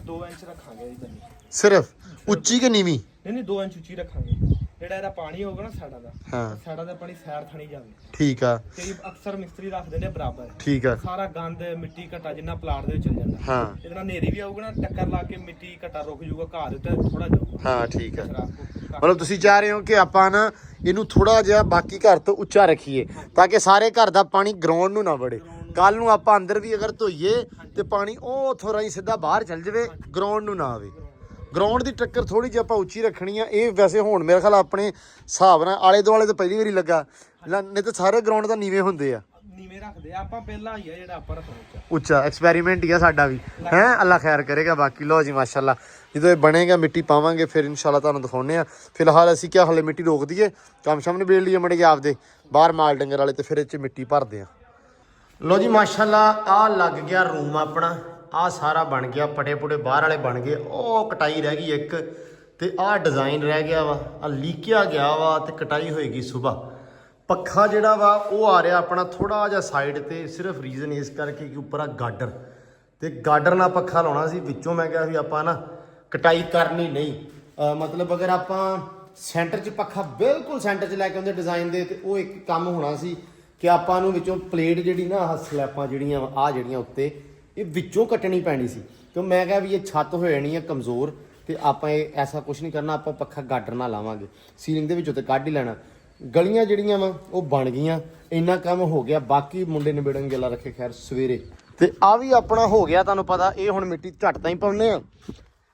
Speaker 2: 2 ਇੰਚ ਰੱਖਾਂਗੇ ਜੀ।
Speaker 1: ਸਿਰਫ ਉੱਚੀ ਕਿ ਨੀਵੀਂ?
Speaker 2: ਨਹੀਂ 2 ਇੰਚ ਉੱਚੀ ਰੱਖਾਂਗੇ। ਜਿਹੜਾ ਇਹਦਾ ਪਾਣੀ ਹੋਊਗਾ ਨਾ ਸਾਡਾ ਦਾ,
Speaker 1: ਹਾਂ
Speaker 2: ਸਾਡਾ ਦਾ ਪਾਣੀ ਸੈਰ ਥਣੀ ਜਾਂਦਾ।
Speaker 1: ਠੀਕ ਆ।
Speaker 2: ਕਈ ਅਕਸਰ ਮਿਸਤਰੀ ਰੱਖਦੇ ਨੇ ਬਰਾਬਰ।
Speaker 1: ਠੀਕ ਆ।
Speaker 2: ਸਾਰਾ ਗੰਦ ਮਿੱਟੀ ਘਟਾ ਜਿੰਨਾ ਪਲਾਟ ਦੇ ਵਿੱਚ ਚਲ ਜਾਂਦਾ।
Speaker 1: ਹਾਂ
Speaker 2: ਇਹਦੇ ਨਾਲ ਹਨੇਰੀ ਵੀ ਆਊਗਾ ਨਾ, ਟੱਕਰ ਲਾ ਕੇ ਮਿੱਟੀ ਘਟਾ ਰੁਕ ਜਾਊਗਾ, ਘਾਹ ਦੇ ਉੱਤੇ ਥੋੜਾ ਜਾਊਗਾ।
Speaker 1: ਹਾਂ ਠੀਕ ਆ। ਮਤਲਬ ਤੁਸੀਂ ਚਾਹ ਰਹੇ ਹੋ ਕਿ ਆਪਾਂ ਨਾ ਇਹਨੂੰ ਥੋੜਾ ਜਿਹਾ ਬਾਕੀ ਘਰ ਤੋਂ ਉੱਚਾ ਰੱਖੀਏ ਤਾਂ ਕਿ ਸਾਰੇ ਘਰ ਦਾ ਪਾਣੀ ਗਰਾਊਂਡ ਨੂੰ ਨਾ ਵੜੇ। ਕੱਲ ਨੂੰ ਆਪਾਂ ਅੰਦਰ ਵੀ ਅਗਰ ਧੋਈਏ ਤੇ ਪਾਣੀ ਉਹ ਥੋੜਾ ਹੀ ਸਿੱਧਾ ਬਾਹਰ ਚੱਲ ਜਾਵੇ, ਗਰਾਊਂਡ ਨੂੰ ਨਾ ਆਵੇ। ਗਰਾਊਂਡ ਦੀ ਟੱਕਰ ਥੋੜੀ ਜਿਹੀ ਆਪਾਂ ਉੱਚੀ ਰੱਖਣੀ ਆ। ਇਹ ਵੈਸੇ ਹੁਣ ਮੇਰੇ ਖਿਆਲ ਆਪਣੇ ਹਿਸਾਬ ਨਾਲ ਆਲੇ ਦੁਆਲੇ ਤਾਂ ਪਹਿਲੀ ਵਾਰੀ ਲੱਗਾ, ਨਹੀਂ ਤਾਂ ਸਾਰੇ ਗਰਾਊਂਡ ਤਾਂ ਨੀਵੇਂ ਹੁੰਦੇ ਆ।
Speaker 2: ਨੀਵੇਂ ਰੱਖਦੇ ਆ ਆਪਾਂ, ਪਹਿਲਾਂ ਹੀ ਆ ਜਿਹੜਾ ਆਪਾਂ ਰੱਖਣਾ
Speaker 1: ਉੱਚਾ। ਐਕਸਪੈਰੀਮੈਂਟ ਹੀ ਆ ਸਾਡਾ ਵੀ, ਹੈ ਅੱਲਾ ਖੈਰ ਕਰੇਗਾ। ਬਾਕੀ ਲਓ ਜੀ ਮਾਸ਼ਾਅੱਲਾ ਜਦੋਂ ਇਹ ਬਣੇਗਾ ਮਿੱਟੀ ਪਾਵਾਂਗੇ ਫਿਰ ਇਨਸ਼ਾਅੱਲਾ ਤੁਹਾਨੂੰ ਦਿਖਾਉਂਦੇ ਆ। ਫਿਲਹਾਲ ਅਸੀਂ ਕਿਹਾ ਹਲੇ ਮਿੱਟੀ ਰੋਕ ਦਈਏ, ਕੰਮ ਸਾਹਮਣੇ ਨਿਬੇੜ ਲਈਏ ਮੜੇ ਆਪਦੇ ਬਾਹਰ ਮਾਲ ਡੰਗਰ ਵਾਲੇ, ਤੇ ਫਿਰ ਇਹ 'ਚ ਮਿੱਟੀ ਭਰਦੇ ਆ। ਲਓ ਜੀ ਮਾਸ਼ਾਅੱਲਾ ਆਹ ਲੱਗ ਗਿਆ ਰੂਮ ਆਪਣਾ, ਆਹ ਸਾਰਾ ਬਣ ਗਿਆ, ਪਟੇ ਪੁਟੇ ਬਾਹਰ ਵਾਲੇ ਬਣ ਗਏ। ਉਹ ਕਟਾਈ ਰਹਿ ਗਈ ਇੱਕ, ਤੇ ਆਹ ਡਿਜ਼ਾਈਨ ਰਹਿ ਗਿਆ ਵਾ, ਆਹ ਲੀਕਿਆ ਗਿਆ ਵਾ ਤੇ ਕਟਾਈ ਹੋਏਗੀ ਸੁਬਾਹ। ਪੱਖਾ ਜਿਹੜਾ ਵਾ ਉਹ ਆ ਰਿਹਾ ਆਪਣਾ ਥੋੜਾ ਜਿਹਾ ਸਾਈਡ ਤੇ, ਸਿਰਫ ਰੀਜ਼ਨ ਇਸ ਕਰਕੇ ਕਿ ਉੱਪਰ ਆ ਗਾਡਰ, ਤੇ ਗਾਡਰ ਨਾਲ ਪੱਖਾ ਲਾਉਣਾ ਸੀ। ਵਿੱਚੋਂ ਮੈਂ ਕਿਹਾ ਵੀ ਆਪਾਂ ਨਾ ਕਟਾਈ ਕਰਨੀ ਨਹੀਂ। ਮਤਲਬ ਅਗਰ ਆਪਾਂ ਸੈਂਟਰ 'ਚ ਪੱਖਾ ਬਿਲਕੁਲ ਸੈਂਟਰ 'ਚ ਲੈ ਕੇ ਆਉਂਦੇ ਡਿਜ਼ਾਈਨ ਦੇ, ਤੇ ਉਹ ਇੱਕ ਕੰਮ ਹੋਣਾ ਸੀ ਕਿ ਆਪਾਂ ਨੂੰ ਵਿੱਚੋਂ ਪਲੇਟ ਜਿਹੜੀ ਨਾ ਆਹ ਸਲੈਪਾਂ ਜਿਹੜੀਆਂ ਆਹ ਜਿਹੜੀਆਂ ਉੱਤੇ ਇਹ ਵਿੱਚੋਂ ਕੱਟਣੀ ਪੈਣੀ ਸੀ। ਕਿਉਂ ਮੈਂ ਕਿਹਾ ਵੀ ਇਹ ਛੱਤ ਹੋ ਜਾਣੀ ਹੈ ਕਮਜ਼ੋਰ, ਤੇ ਆਪਾਂ ਇਹ ਐਸਾ ਕੁਝ ਨਹੀਂ ਕਰਨਾ। ਆਪਾਂ ਪੱਖਾ ਗਾਡਰ ਨਾਲ ਲਾਵਾਂਗੇ, ਸੀਲਿੰਗ ਦੇ ਵਿੱਚੋਂ ਤੇ ਕੱਢ ਹੀ ਲੈਣਾ। ਗਲੀਆਂ ਜਿਹੜੀਆਂ ਵਾ ਉਹ ਬਣ ਗਈਆਂ, ਇੰਨਾ ਕੰਮ ਹੋ ਗਿਆ। ਬਾਕੀ ਮੁੰਡੇ ਨਿਬੇੜਨ ਗੱਲਾਂ ਰੱਖੇ ਖੈਰ ਸਵੇਰੇ ਤੇ ਆ ਵੀ ਆਪਣਾ ਹੋ ਗਿਆ ਤੁਹਾਨੂੰ ਪਤਾ, ਇਹ ਹੁਣ ਮਿੱਟੀ ਝੱਟ ਤਾਂ ਹੀ ਪਾਉਨੇ ਆ।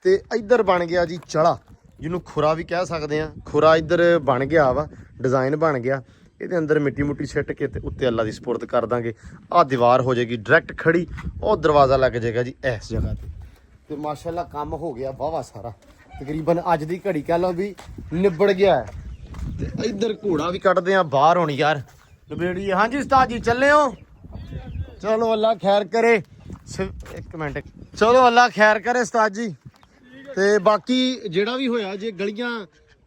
Speaker 1: ਤੇ ਇੱਧਰ ਬਣ ਗਿਆ ਜੀ ਚੜਾ, ਜਿਹਨੂੰ ਖੁਰਾ ਵੀ ਕਹਿ ਸਕਦੇ ਆ। ਖੁਰਾ ਇੱਧਰ ਬਣ ਗਿਆ ਵਾ, ਡਿਜ਼ਾਈਨ ਬਣ ਗਿਆ। ਇਹਦੇ ਅੰਦਰ ਮਿੱਟੀ ਮੁੱਟੀ ਸਿੱਟ ਕੇ ਤੇ ਉੱਤੇ ਅੱਲਾ ਦੀ ਸਪੁਰਦ ਕਰ ਦਾਂਗੇ। ਆਹ ਦੀਵਾਰ ਹੋ ਜਾਏਗੀ ਡਾਇਰੈਕਟ ਖੜੀ, ਉਹ ਦਰਵਾਜ਼ਾ ਲੱਗ ਜਾਏਗਾ ਜੀ ਇਸ ਜਗ੍ਹਾ ਤੇ ਮਾਸ਼ਾਅੱਲਾ ਕੰਮ ਹੋ ਗਿਆ ਵਾਹਵਾ ਸਾਰਾ। ਤਕਰੀਬਨ ਅੱਜ ਦੀ ਘੜੀ ਕਹਿ ਲਓ ਵੀ ਨਿਬੜ ਗਿਆ ਹੈ। ਤੇ ਇੱਧਰ ਘੋੜਾ ਵੀ ਕੱਢਦੇ ਆ ਬਾਹਰ ਹੁਣ ਯਾਰ ਨਬੇੜੀ। ਹਾਂਜੀ ਉਸਤਾਦ ਜੀ ਚੱਲੇ ਹੋ? ਚਲੋ ਅੱਲਾ ਖੈਰ ਕਰੇ। ਇੱਕ ਮਿੰਟ, ਚਲੋ ਅੱਲਾ ਖੈਰ ਕਰੇ ਉਸਤਾਦ ਜੀ। ਤੇ ਬਾਕੀ ਜਿਹੜਾ ਵੀ ਹੋਇਆ, ਜੇ ਗਲੀਆਂ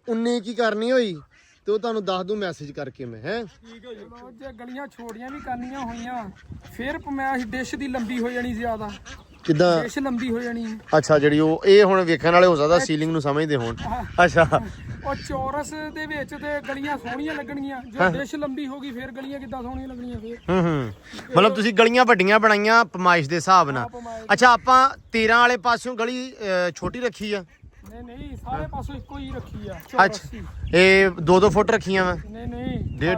Speaker 1: 19 ਕੀ ਕਰਨੀ ਹੋਈ ਤੇ ਉਹ ਤੁਹਾਨੂੰ ਦੱਸ ਦੂੰ ਮੈਸੇਜ ਕਰਕੇ ਮੈਂ ਹੈ।
Speaker 2: ਠੀਕ ਹੈ ਜੀ। ਜੇ ਗਲੀਆਂ ਛੋੜੀਆਂ ਵੀ ਕਰਨੀਆਂ ਹੋਈਆਂ ਫਿਰ ਪਮੈਸ਼ ਡਿਸ਼ ਦੀ ਲੰਬੀ ਹੋ ਜਾਣੀ ਜ਼ਿਆਦਾ।
Speaker 1: ਕਿੱਦਾਂ?
Speaker 2: ਡਿਸ਼ ਲੰਬੀ ਹੋ ਜਾਣੀ।
Speaker 1: ਅੱਛਾ, ਜਿਹੜੀ ਉਹ ਇਹ ਹੁਣ ਵੇਖਣ ਵਾਲੇ ਹੋ ਸਕਦਾ ਸੀਲਿੰਗ ਨੂੰ ਸਮਝਦੇ ਹੋਣ। ਅੱਛਾ,
Speaker 2: ਉਹ ਚੌਰਸ ਦੇ ਵਿੱਚ ਤੇ ਗਲੀਆਂ ਸੋਹਣੀਆਂ ਲੱਗਣਗੀਆਂ, ਜੋ ਡਿਸ਼ ਲੰਬੀ ਹੋ ਗਈ ਫਿਰ ਗਲੀਆਂ ਕਿੱਦਾਂ ਸੋਹਣੀਆਂ ਲੱਗਣੀਆਂ ਫਿਰ।
Speaker 1: ਮਤਲਬ ਤੁਸੀਂ ਗਲੀਆਂ ਵੱਡੀਆਂ ਬਣਾਈਆਂ ਪਮਾਇਸ਼ ਦੇ ਹਿਸਾਬ ਨਾਲ। ਅੱਛਾ, ਆਪਾਂ 13 ਵਾਲੇ ਪਾਸਿਓਂ ਗਲੀ ਛੋਟੀ ਰੱਖੀ ਆ?
Speaker 2: ਨਹੀਂ ਸਾਰੇ ਪਾਸੋਂ ਇੱਕੋ ਹੀ ਰੱਖੀ ਆ।
Speaker 1: ਅੱਛਾ, ਇਹ 2-2 ਫੁੱਟ ਰੱਖੀਆਂ ਵਾ?
Speaker 2: ਨਹੀਂ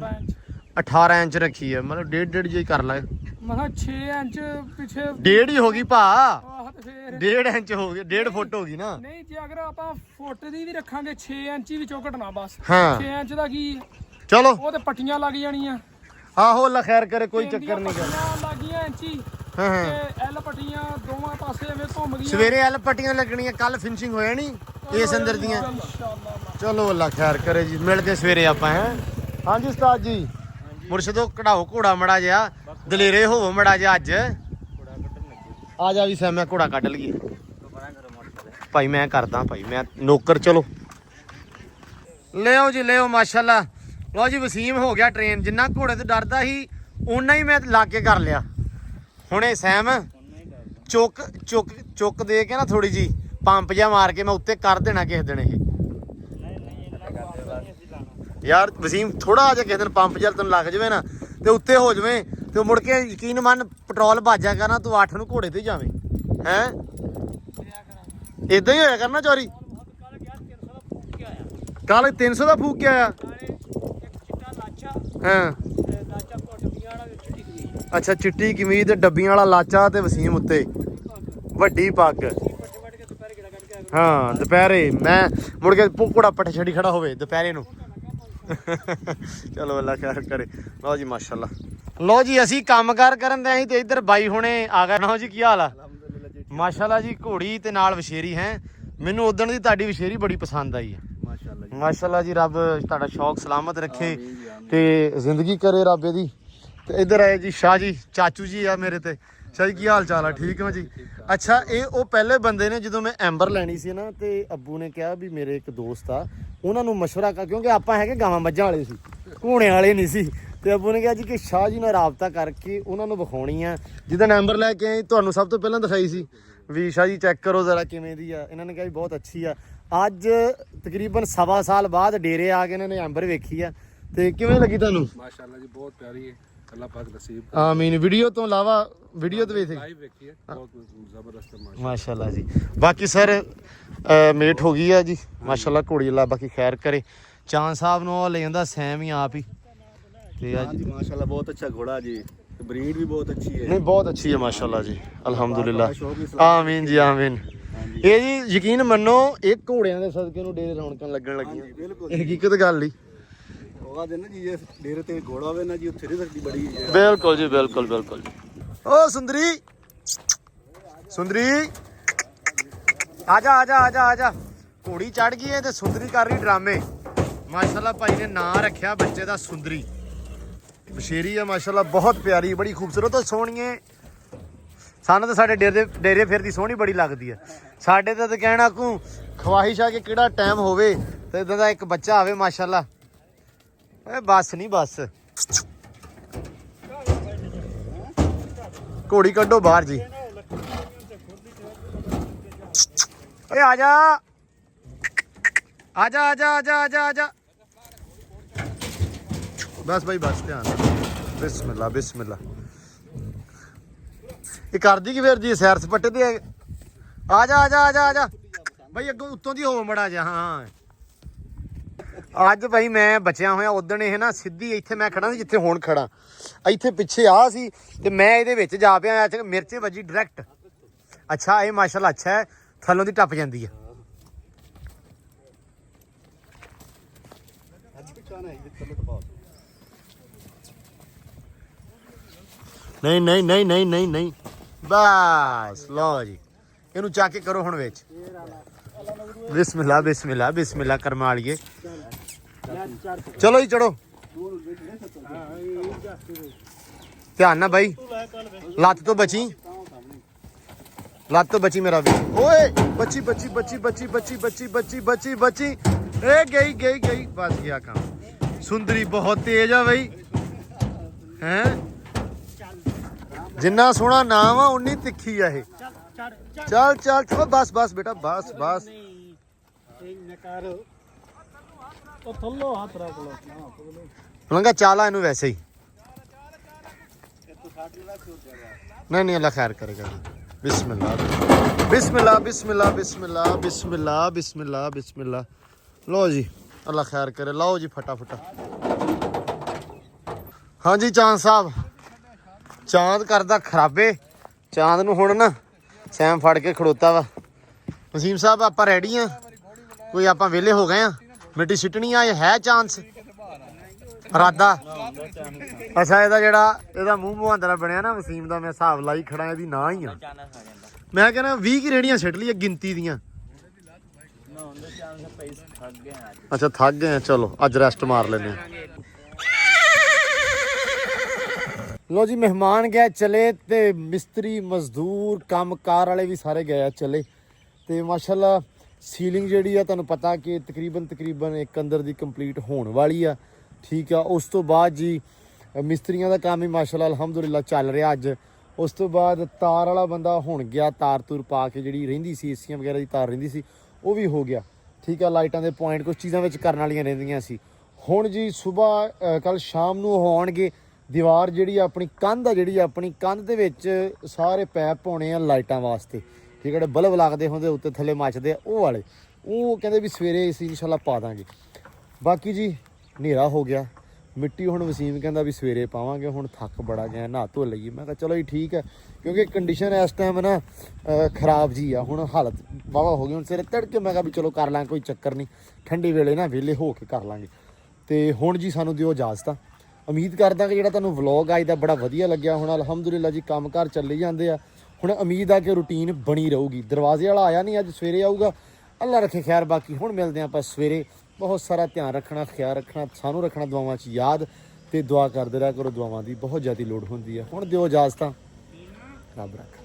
Speaker 1: 18 ਇੰਚ ਰੱਖੀ ਆ, ਮਤਲਬ 1.5 ਜਿਹੀ ਕਰ ਲੈ।
Speaker 2: ਮੈਂ ਕਿਹਾ 6 ਇੰਚ ਪਿੱਛੇ
Speaker 1: 1.5 ਹੀ ਹੋ ਗਈ ਭਾ।
Speaker 2: ਆਹ ਤੇ ਫਿਰ
Speaker 1: 1.5 ਇੰਚ ਹੋ ਗਈ, 1.5 ਫੁੱਟ ਹੋ ਗਈ ਨਾ।
Speaker 2: ਨਹੀਂ, ਜੇ ਅਗਰ ਆਪਾਂ ਫੁੱਟ ਦੀ ਵੀ ਰੱਖਾਂਗੇ 6 ਇੰਚ ਹੀ ਵਿੱਚੋਂ ਘਟਣਾ ਬਸ।
Speaker 1: ਹਾਂ
Speaker 2: 6 ਇੰਚ ਦਾ ਕੀ,
Speaker 1: ਚਲੋ
Speaker 2: ਉਹ ਤੇ ਪੱਟੀਆਂ ਲੱਗ ਜਾਣੀਆਂ।
Speaker 1: ਆਹੋ ਅੱਲਾ ਖੈਰ ਕਰੇ, ਕੋਈ ਚੱਕਰ ਨਹੀਂ ਗਾ।
Speaker 2: ਪੱਟੀਆਂ ਲੱਗੀਆਂ ਇੰਚੀ
Speaker 1: ਹਾਂ
Speaker 2: ਤੇ ਐਲ ਪੱਟੀਆਂ ਦੋਵਾਂ ਪਾਸੇ ਐਵੇਂ ਘੁੰਮ ਗਈਆਂ।
Speaker 1: ਸਵੇਰੇ ਐਲ ਪੱਟੀਆਂ ਲੱਗਣੀਆਂ, ਕੱਲ ਫਿਨਿਸ਼ਿੰਗ ਹੋ ਜਾਣੀ ਇਸ ਅੰਦਰ ਦੀਆਂ। ਚਲੋ ਅੱਲਾ ਖੈਰ ਕਰੇ ਜੀ, ਮਿਲਦੇ ਸਵੇਰੇ ਆਪਾਂ ਹੈ। ਹਾਂਜੀ ਉਸਤਾਦ ਜੀ, ਮੁਰਸ਼ਿਦੋ ਕਢਾਓ ਘੋੜਾ ਮੜਾ ਜਿਹਾ, ਦਲੇਰੇ ਹੋਵੋ ਮੜਾ ਜਿਹਾ ਅੱਜ। ਆ ਜਾ ਵੀ ਸੈ ਮੈਂ ਘੋੜਾ ਕੱਢ ਲਈਏ ਭਾਈ, ਮੈਂ ਕਰਦਾ ਭਾਈ, ਮੈਂ ਨੌਕਰ। ਚਲੋ ਲਿਓ ਜੀ ਲਿਓ ਮਾਸ਼ਾਅੱਲਾ। ਲਓ ਜੀ ਵਸੀਮ ਹੋ ਗਿਆ ਟ੍ਰੇਨ। ਜਿੰਨਾ ਘੋੜੇ ਤੋਂ ਡਰਦਾ ਸੀ ਓਨਾ ਹੀ ਮੈਂ ਲਾ ਕੇ ਕਰ ਲਿਆ। ਹੁਣੇ ਸੈਮ ਚੁੱਕ ਦੇ ਕੇ ਨਾ ਥੋੜੀ ਜੀ ਪੰਪ ਜਿਹਾ ਮਾਰ ਕੇ ਮੈਂ ਉੱਤੇ ਕਰ ਦੇਣਾ ਕਿਸੇ ਦਿਨ। ਇਹ ਯਾਰ ਵਸੀਮ ਥੋੜਾ ਜਿਹਾ ਕਿਸੇ ਦਿਨ ਪੰਪ ਜਿਹਾ ਤੈਨੂੰ ਲੱਗ ਜਾਵੇ ਨਾ ਤੇ ਉੱਤੇ ਹੋ ਜਾਵੇ ਤੇ ਮੁੜ ਕੇ ਯਕੀਨ ਮੰਨ ਪੈਟਰੋਲ ਬਾਜਿਆ ਕਰਨਾ, ਤੂੰ 8 ਨੂੰ ਘੋੜੇ ਤੇ ਜਾਵੇਂ ਹੈ। ਇਦਾਂ ਹੀ ਹੋਇਆ ਕਰਨਾ ਚੋਰੀ। ਕੱਲ 300 ਦਾ ਫੂਕ ਕੇ ਆਇਆ। ਹਾਂ ਅੱਛਾ, ਚਿੱਟੀ ਕਮੀਜ਼ ਤੇ ਡੱਬੀਆਂ ਵਾਲਾ ਲਾਚਾ ਤੇ ਵਸੀਮ ਉੱਤੇ ਵੱਡੀ ਪੱਗ। ਹਾਂ ਦੁਪਹਿਰੇ ਮੈਂ ਮੁੜ ਕੇ ਘੋੜਾ ਪੱਠੇ ਛੱਡੀ ਖੜਾ ਹੋਵੇ ਦੁਪਹਿਰੇ ਨੂੰ। ਚਲੋ ਅੱਲਾ ਖੈਰ ਕਰੇ। ਲਓ ਜੀ ਮਾਸ਼ਾਅੱਲਾ। ਲਓ ਜੀ ਅਸੀਂ ਕੰਮਕਾਰ ਕਰਨ ਦੇ ਅਸੀਂ ਤੇ ਇੱਧਰ ਬਾਈ ਹੁਣੇ ਆ ਗਏ। ਨਾ ਜੀ ਕੀ ਹਾਲ ਆ? ਮਾਸ਼ਾਅੱਲਾ ਜੀ, ਘੋੜੀ ਤੇ ਨਾਲ ਵਸ਼ੇਰੀ ਹੈ। ਮੈਨੂੰ ਉਦਣ ਦੀ ਤੁਹਾਡੀ ਵਸ਼ੇਰੀ ਬੜੀ ਪਸੰਦ ਆਈ ਹੈ। ਮਾਸ਼ਾਅੱਲਾ ਜੀ, ਰੱਬ ਤੁਹਾਡਾ ਸ਼ੌਕ ਸਲਾਮਤ ਰੱਖੇ ਤੇ ਜ਼ਿੰਦਗੀ ਕਰੇ ਰੱਬ ਇਹਦੀ। ਤੇ ਇੱਧਰ ਆਏ ਜੀ ਸ਼ਾਹ ਜੀ, ਚਾਚੂ ਜੀ ਆ ਮੇਰੇ ਤੇ। ਸ਼ਾਹ ਜੀ ਕੀ ਹਾਲ ਚਾਲ ਆ? ਠੀਕ ਹੋ ਜੀ? ਅੱਛਾ, ਇਹ ਉਹ ਪਹਿਲੇ ਬੰਦੇ ਨੇ ਜਦੋਂ ਮੈਂ ਐਂਬਰ ਲੈਣੀ ਸੀ ਨਾ ਤੇ ਅੱਬੂ ਨੇ ਕਿਹਾ ਵੀ ਮੇਰੇ ਇੱਕ ਦੋਸਤ ਆ, ਉਹਨਾਂ ਨੂੰ ਮਸ਼ਵਰਾ ਕਰ, ਕਿਉਂਕਿ ਆਪਾਂ ਹੈਗੇ ਗਾਵਾਂ ਮੱਝਾਂ ਵਾਲੇ ਸੀ, ਘੋਣੇ ਵਾਲੇ ਨਹੀਂ ਸੀ। ਤੇ ਅੱਬੂ ਨੇ ਕਿਹਾ ਜੀ ਕਿ ਸ਼ਾਹ ਜੀ ਨਾਲ ਰਾਬਤਾ ਕਰਕੇ ਉਹਨਾਂ ਨੂੰ ਵਿਖਾਉਣੀ ਆ। ਜਿੱਦਾਂ ਐਂਬਰ ਲੈ ਕੇ ਆਏ ਤੁਹਾਨੂੰ ਸਭ ਤੋਂ ਪਹਿਲਾਂ ਦਿਖਾਈ ਸੀ ਵੀ ਸ਼ਾਹ ਜੀ ਚੈੱਕ ਕਰੋ ਜ਼ਰਾ ਕਿਵੇਂ ਦੀ ਆ। ਇਹਨਾਂ ਨੇ ਕਿਹਾ ਵੀ ਬਹੁਤ ਅੱਛੀ ਆ। ਅੱਜ ਤਕਰੀਬਨ 1.25 ਸਾਲ ਬਾਅਦ ਡੇਰੇ ਆ ਕੇ ਇਹਨਾਂ ਨੇ ਐਂਬਰ ਵੇਖੀ ਆ। ਤੇ ਕਿਵੇਂ ਲੱਗੀ ਤੁਹਾਨੂੰ?
Speaker 4: ਮਾਸ਼ਾਅੱਲਾ ਜੀ, ਬਹੁਤ ਪਿਆਰੀ ਹੈ। ਅੱਲਾਹ ਪਾਕ ਨਸੀਬ
Speaker 1: ਆਮੀਨ। ਵੀਡੀਓ ਤੋਂ ਇਲਾਵਾ ਵੀਡੀਓ ਤੇ
Speaker 4: ਲਾਈਵ ਵੇਖੀ ਹੈ, ਬਹੁਤ ਜ਼ਬਰਦਸਤ ਹੈ
Speaker 1: ਮਾਸ਼ਾਅੱਲਾ ਜੀ। ਬਾਕੀ ਸਰ ਮੇਟ ਹੋ ਗਈ ਆ ਜੀ ਮਾਸ਼ਾਅੱਲਾ। ਘੋੜੀ ਅੱਲਾ ਬਾਕੀ ਖੈਰ ਕਰੇ। ਚਾਂਦ ਸਾਹਿਬ ਨੂੰ ਉਹ ਲੈ ਜਾਂਦਾ ਸੈਮ ਹੀ ਆਪ ਹੀ। ਤੇ ਅੱਜ
Speaker 5: जी माशाल्लाह बहुत अच्छा घोड़ा जी, ब्रीड भी बहुत अच्छी है।
Speaker 1: नहीं बहुत अच्छी है माशाल्लाह जी, अल्हम्दुलिल्लाह। आमीन जी आमीन। ਇਹ ਜੀ ਯਕੀਨ ਮੰਨੋ ਇਹ ਘੋੜਿਆਂ ਦੇ ਸਦਕੇ ਨੂੰ ਡੇਰੇ ਰੌਣਕਾਂ ਲੱਗਣ ਲੱਗੀਆਂ। ਇਹ ਹਕੀਕਤ ਗੱਲ ਹੀ।
Speaker 5: होगा देना जी, ये डेरे ते घोड़ा होवे ना जी, उत्थे नहीं सकती बड़ी है।
Speaker 1: ਬਿਲਕੁਲ ਜੀ, ਬਿਲਕੁਲ ਬਿਲकुल ਜੀ। ਓ ਸੁੰਦਰੀ ਸੁੰਦਰੀ ਆਜਾ ਆਜਾ ਆਜਾ ਆਜਾ। ਘੋੜੀ ਚੜ ਗਈ ਹੈ ਤੇ ਸੁੰਦਰੀ ਕਰ ਰਹੀ ਡਰਾਮੇ। ਮਾਸ਼ਾਅੱਲਾ ਭਾਈ ਨੇ ਨਾਂ ਰੱਖਿਆ ਬੱਚੇ ਦਾ ਸੁੰਦਰੀ। ਬਸ਼ੇਰੀ ਆ ਮਾਸ਼ਾਅੱਲਾ, ਬਹੁਤ ਪਿਆਰੀ, ਬੜੀ ਖੂਬਸੂਰਤ ਤੇ ਸੋਹਣੀਏ। ਸਾਨੂੰ ਤਾਂ ਸਾਡੇ ਡੇਰੇ ਫਿਰਦੀ ਸੋਹਣੀ ਬੜੀ ਲੱਗਦੀ ਆ। ਸਾਡੇ ਤਾਂ ਕਹਿਣਾ ਕੋ ਖਵਾਹਿਸ਼ ਆ ਕਿ ਕਿਹੜਾ ਟਾਈਮ ਹੋਵੇ ਤੇ ਇਦਾਂ ਦਾ ਇੱਕ ਬੱਚਾ ਆਵੇ ਮਾਸ਼ਾਅੱਲਾ। ਇਹ ਬਸ ਨਹੀਂ ਬਸ। ਘੋੜੀ ਕੱਢੋ ਬਾਹਰ ਜੀ। ਓਏ ਆ ਜਾ ਆਜਾ ਆਜਾ ਆਜਾ ਆਜਾ ਆਜਾ। ਬਸ ਭਾਈ ਬਸ, ਧਿਆਨ ਨਾਲ। ਬਿਸਮਿਲ੍ਲਾ ਬਿਸਮਿਲ੍ਲਾ। ਇਹ ਕਰਦੀ ਕੀ ਫਿਰਦੀ ਸੈਰ ਸਪੱਟੇ ਤੇ? ਆ ਜਾ ਆ ਜਾ ਆ ਜਾ ਆ ਜਾ ਭਾਈ, ਅੱਗੋਂ ਉੱਤੋਂ ਦੀ ਹੋਵੋ ਮੜਾ ਜਾ। ਹਾਂ ਅੱਜ ਭਾਈ ਮੈਂ ਬਚਿਆ ਹੋਇਆ ਉਦਣ ਇਹ ਨਾ ਸਿੱਧੀ ਇੱਥੇ ਮੈਂ ਖੜਾ ਸੀ ਜਿੱਥੇ ਹੁਣ ਖੜਾ ਇੱਥੇ ਪਿੱਛੇ ਆ ਸੀ ਤੇ ਮੈਂ ਇਹਦੇ ਵਿੱਚ ਜਾ ਪਿਆ ਮਿਰਚੇ ਵੱਜੀ ਡਾਇਰੈਕਟ ਅੱਛਾ ਇਹ ਮਾਸ਼ਾਅੱਲਾ ਅੱਛਾ ਹੈ ਥੱਲੋਂ ਦੀ ਟੱਪ ਜਾਂਦੀ ਹੈ ਨਹੀਂ ਨਹੀਂ ਨਹੀਂ ਨਹੀਂ ਨਹੀਂ ਨਹੀਂ ਬਸ ਲਓ ਜੀ ਇਹਨੂੰ ਚੱਕ ਕੇ ਕਰੋ ਹੁਣ ਵਿੱਚ ਬਿਸਮਿਲ੍ਲਾ ਬਿਸਮਿਲ੍ਲਾ ਬਿਸਮਿਲ੍ਲਾ ਕਰਮਾ ਵਾਲੀਏ ਚਲੋ ਜੀ ਚੜੋ ਧਿਆਨ ਨਾਲ ਬਾਈ ਲੱਤ ਤੋਂ ਬਚੀ ਮੇਰਾ ਵੀ ਓਏ ਬੱਚੀ ਬੱਚੀ ਬੱਚੀ ਬੱਚੀ ਬੱਚੀ ਬੱਚੀ ਬੱਚੀ ਬੱਚੀ ਬੱਚੀ ਏ ਗਈ ਗਈ ਗਈ ਬਸ ਗਿਆ ਕੰਮ ਸੁੰਦਰੀ ਬਹੁਤ ਤੇਜ਼ ਆ ਬਈ ਹੈ ਜਿੰਨਾ ਸੋਹਣਾ ਨਾਮ ਆ ਉਨੀ ਤਿੱਖੀ ਆ ਇਹ ਚੱਲ ਚੱਲ ਚਲੋ ਬਸ ਬਸ ਬੇਟਾ ਬਸ ਬਸ ਲੰਗਾ ਚਾਲਾ ਇਹਨੂੰ ਵੈਸੇ ਹੀ ਨਹੀਂ ਨਹੀਂ ਅੱਲਾ ਖੈਰ ਕਰੇਗਾ ਬਿਸਮਿल्लाह ਬਿਸਮਿल्लाह ਬਿਸਮਿल्लाह ਬਿਸਮਿल्लाह ਬਿਸਮਿल्लाह ਬਿਸਮਿल्लाह ਬਿਸਮਿल्लाह ਲਓ ਜੀ ਅੱਲਾ ਖੈਰ ਕਰੇ ਲਾਓ ਜੀ ਫਟਾਫਟ ਹਾਂਜੀ ਚਾਂਦ ਸਾਹਿਬ ਚਾਂਦ ਕਰਦਾ ਖਰਾਬੇ ਚਾਂਦ ਨੂੰ ਹੁਣ ਨਾ ਸੈਮ ਫੜ ਕੇ ਖੜੋਤਾ ਵਾ ਵਸੀਮ ਸਾਹਿਬ ਆਪਾਂ ਰੈਡੀ ਆ ਕੋਈ ਆਪਾਂ ਵਿਹਲੇ ਹੋ ਗਏ ਆ ਮਿੱਟੀ ਸਿੱਟਣੀ ਆ ਇਹ ਹੈ ਚਾਂਸ ਇਰਾਦਾ ਅੱਛਾ ਇਹਦਾ ਮੂੰਹ ਮੁਹਾਂਦਰਾ ਬਣਿਆ ਨਾ ਵਸੀਮ ਦਾ ਮੈਂ ਹਿਸਾਬ ਲਾਈ ਖੜਾ ਇਹਦੀ ਨਾ ਹੀ ਆ ਮੈਂ ਕਹਿੰਦਾ 20 ਕੀ ਰੇੜੀਆਂ ਸਿੱਟ ਲਈਏ ਗਿਣਤੀ ਦੀਆਂ ਅੱਛਾ ਥੱਕ ਗਏ ਚਲੋ ਅੱਜ ਰੈਸਟ ਮਾਰ ਲੈਨੇ ਲੋ ਜੀ ਮਹਿਮਾਨ ਗਏ ਚਲੇ ਤੇ ਮਿਸਤਰੀ ਮਜ਼ਦੂਰ ਕੰਮਕਾਰ ਵਾਲੇ ਵੀ ਸਾਰੇ ਗਏ ਚਲੇ ਤੇ ਮਾਸ਼ਾਅੱਲਾ ਸੀਲਿੰਗ ਜਿਹੜੀ ਆ ਤੁਹਾਨੂੰ ਪਤਾ ਕਿ ਤਕਰੀਬਨ ਇੱਕ ਅੰਦਰ ਦੀ ਕੰਪਲੀਟ ਹੋਣ ਵਾਲੀ ਆ ਠੀਕ ਆ ਉਸ ਤੋਂ ਬਾਅਦ ਜੀ ਮਿਸਤਰੀਆਂ ਦਾ ਕੰਮ ਹੀ ਮਾਸ਼ਾਅੱਲਾ ਅਲਹਮਦੁਲਿਲਾ ਚੱਲ ਰਿਹਾ ਅੱਜ ਉਸ ਤੋਂ ਬਾਅਦ ਤਾਰ ਵਾਲਾ ਬੰਦਾ ਹੁਣ ਗਿਆ ਤਾਰ ਤੂਰ ਪਾ ਕੇ ਜਿਹੜੀ ਰਹਿੰਦੀ ਸੀ ਏਸੀਆਂ ਵਗੈਰਾ ਦੀ ਤਾਰ ਰਹਿੰਦੀ ਸੀ ਉਹ ਵੀ ਹੋ ਗਿਆ ਠੀਕ ਆ ਲਾਈਟਾਂ ਦੇ ਪੁਆਇੰਟ ਕੁਝ ਚੀਜ਼ਾਂ ਵਿੱਚ ਕਰਨ ਵਾਲੀਆਂ ਰਹਿੰਦੀਆਂ ਸੀ ਹੁਣ ਜੀ ਸਵੇਰ ਕੱਲ ਸ਼ਾਮ ਨੂੰ ਹੋਣਗੇ ਦੀਵਾਰ ਜਿਹੜੀ ਆਪਣੀ ਕੰਧ ਆ ਜਿਹੜੀ ਆਪਣੀ ਕੰਧ ਦੇ ਵਿੱਚ ਸਾਰੇ ਪੈਪ ਪਾਉਣੇ ਆ ਲਾਈਟਾਂ ਵਾਸਤੇ ਠੀਕ ਜਿਹੜੇ ਬਲਬ ਲੱਗਦੇ ਹੁੰਦੇ ਉੱਤੇ ਥੱਲੇ ਮੱਚਦੇ ਆ ਉਹ ਵਾਲੇ ਉਹ ਕਹਿੰਦੇ ਵੀ ਸਵੇਰੇ ਅਸੀਂ ਇਨਸ਼ਾਅੱਲਾ ਪਾ ਦਾਂਗੇ ਬਾਕੀ ਜੀ ਹਨੇਰਾ ਹੋ ਗਿਆ ਮਿੱਟੀ ਹੁਣ ਵਸੀਮ ਕਹਿੰਦਾ ਵੀ ਸਵੇਰੇ ਪਾਵਾਂਗੇ ਹੁਣ ਥੱਕ ਬੜਾ ਗਿਆ ਨਹਾ ਧੋ ਲਈਏ ਮੈਂ ਕਿਹਾ ਚਲੋ ਜੀ ਠੀਕ ਹੈ ਕਿਉਂਕਿ ਕੰਡੀਸ਼ਨ ਇਸ ਟਾਈਮ ਨਾ ਖਰਾਬ ਜੀ ਆ ਹੁਣ ਹਾਲਤ ਵਾਹਵਾ ਹੋ ਗਈ ਹੁਣ ਸਵੇਰੇ ਤੜਕੇ ਮੈਂ ਕਿਹਾ ਵੀ ਚਲੋ ਕਰ ਲਾਂਗੇ ਕੋਈ ਚੱਕਰ ਨਹੀਂ ਠੰਡੀ ਵੇਲੇ ਨਾ ਵਿਹਲੇ ਹੋ ਕੇ ਕਰ ਲਾਂਗੇ ਤੇ ਹੁਣ ਜੀ ਸਾਨੂੰ ਦਿਓ ਇਜਾਜ਼ਤ ਆ ਉਮੀਦ ਕਰਦਾ ਕਿ ਜਿਹੜਾ ਤੁਹਾਨੂੰ ਵਲੌਗ ਅੱਜ ਦਾ ਬੜਾ ਵਧੀਆ ਲੱਗਿਆ ਹੁਣ ਅਲਹਮਦੁਲਿਲਾ ਜੀ ਕੰਮਕਾਰ ਚੱਲੇ ਜਾਂਦੇ ਆ ਹੁਣ ਉਮੀਦ ਆ ਕਿ ਰੂਟੀਨ ਬਣੀ ਰਹੂਗੀ ਦਰਵਾਜ਼ੇ ਵਾਲਾ ਆਇਆ ਨਹੀਂ ਅੱਜ ਸਵੇਰੇ ਆਊਗਾ ਅੱਲਾ ਰੱਖੇ ਖੈਰ ਬਾਕੀ ਹੁਣ ਮਿਲਦੇ ਆਪਾਂ ਸਵੇਰੇ ਬਹੁਤ ਸਾਰਾ ਧਿਆਨ ਰੱਖਣਾ ਖਿਆਲ ਰੱਖਣਾ ਸਾਨੂੰ ਰੱਖਣਾ ਦੁਆਵਾਂ 'ਚ ਯਾਦ ਤੇ ਦੁਆ ਕਰਦੇ ਰਿਹਾ ਕਰੋ ਦੁਆਵਾਂ ਦੀ ਬਹੁਤ ਜ਼ਿਆਦਾ ਲੋੜ ਹੁੰਦੀ ਹੈ ਹੁਣ ਦਿਓ ਇਜਾਜ਼ਤਾਂ ਰੱਬ ਰੱਖ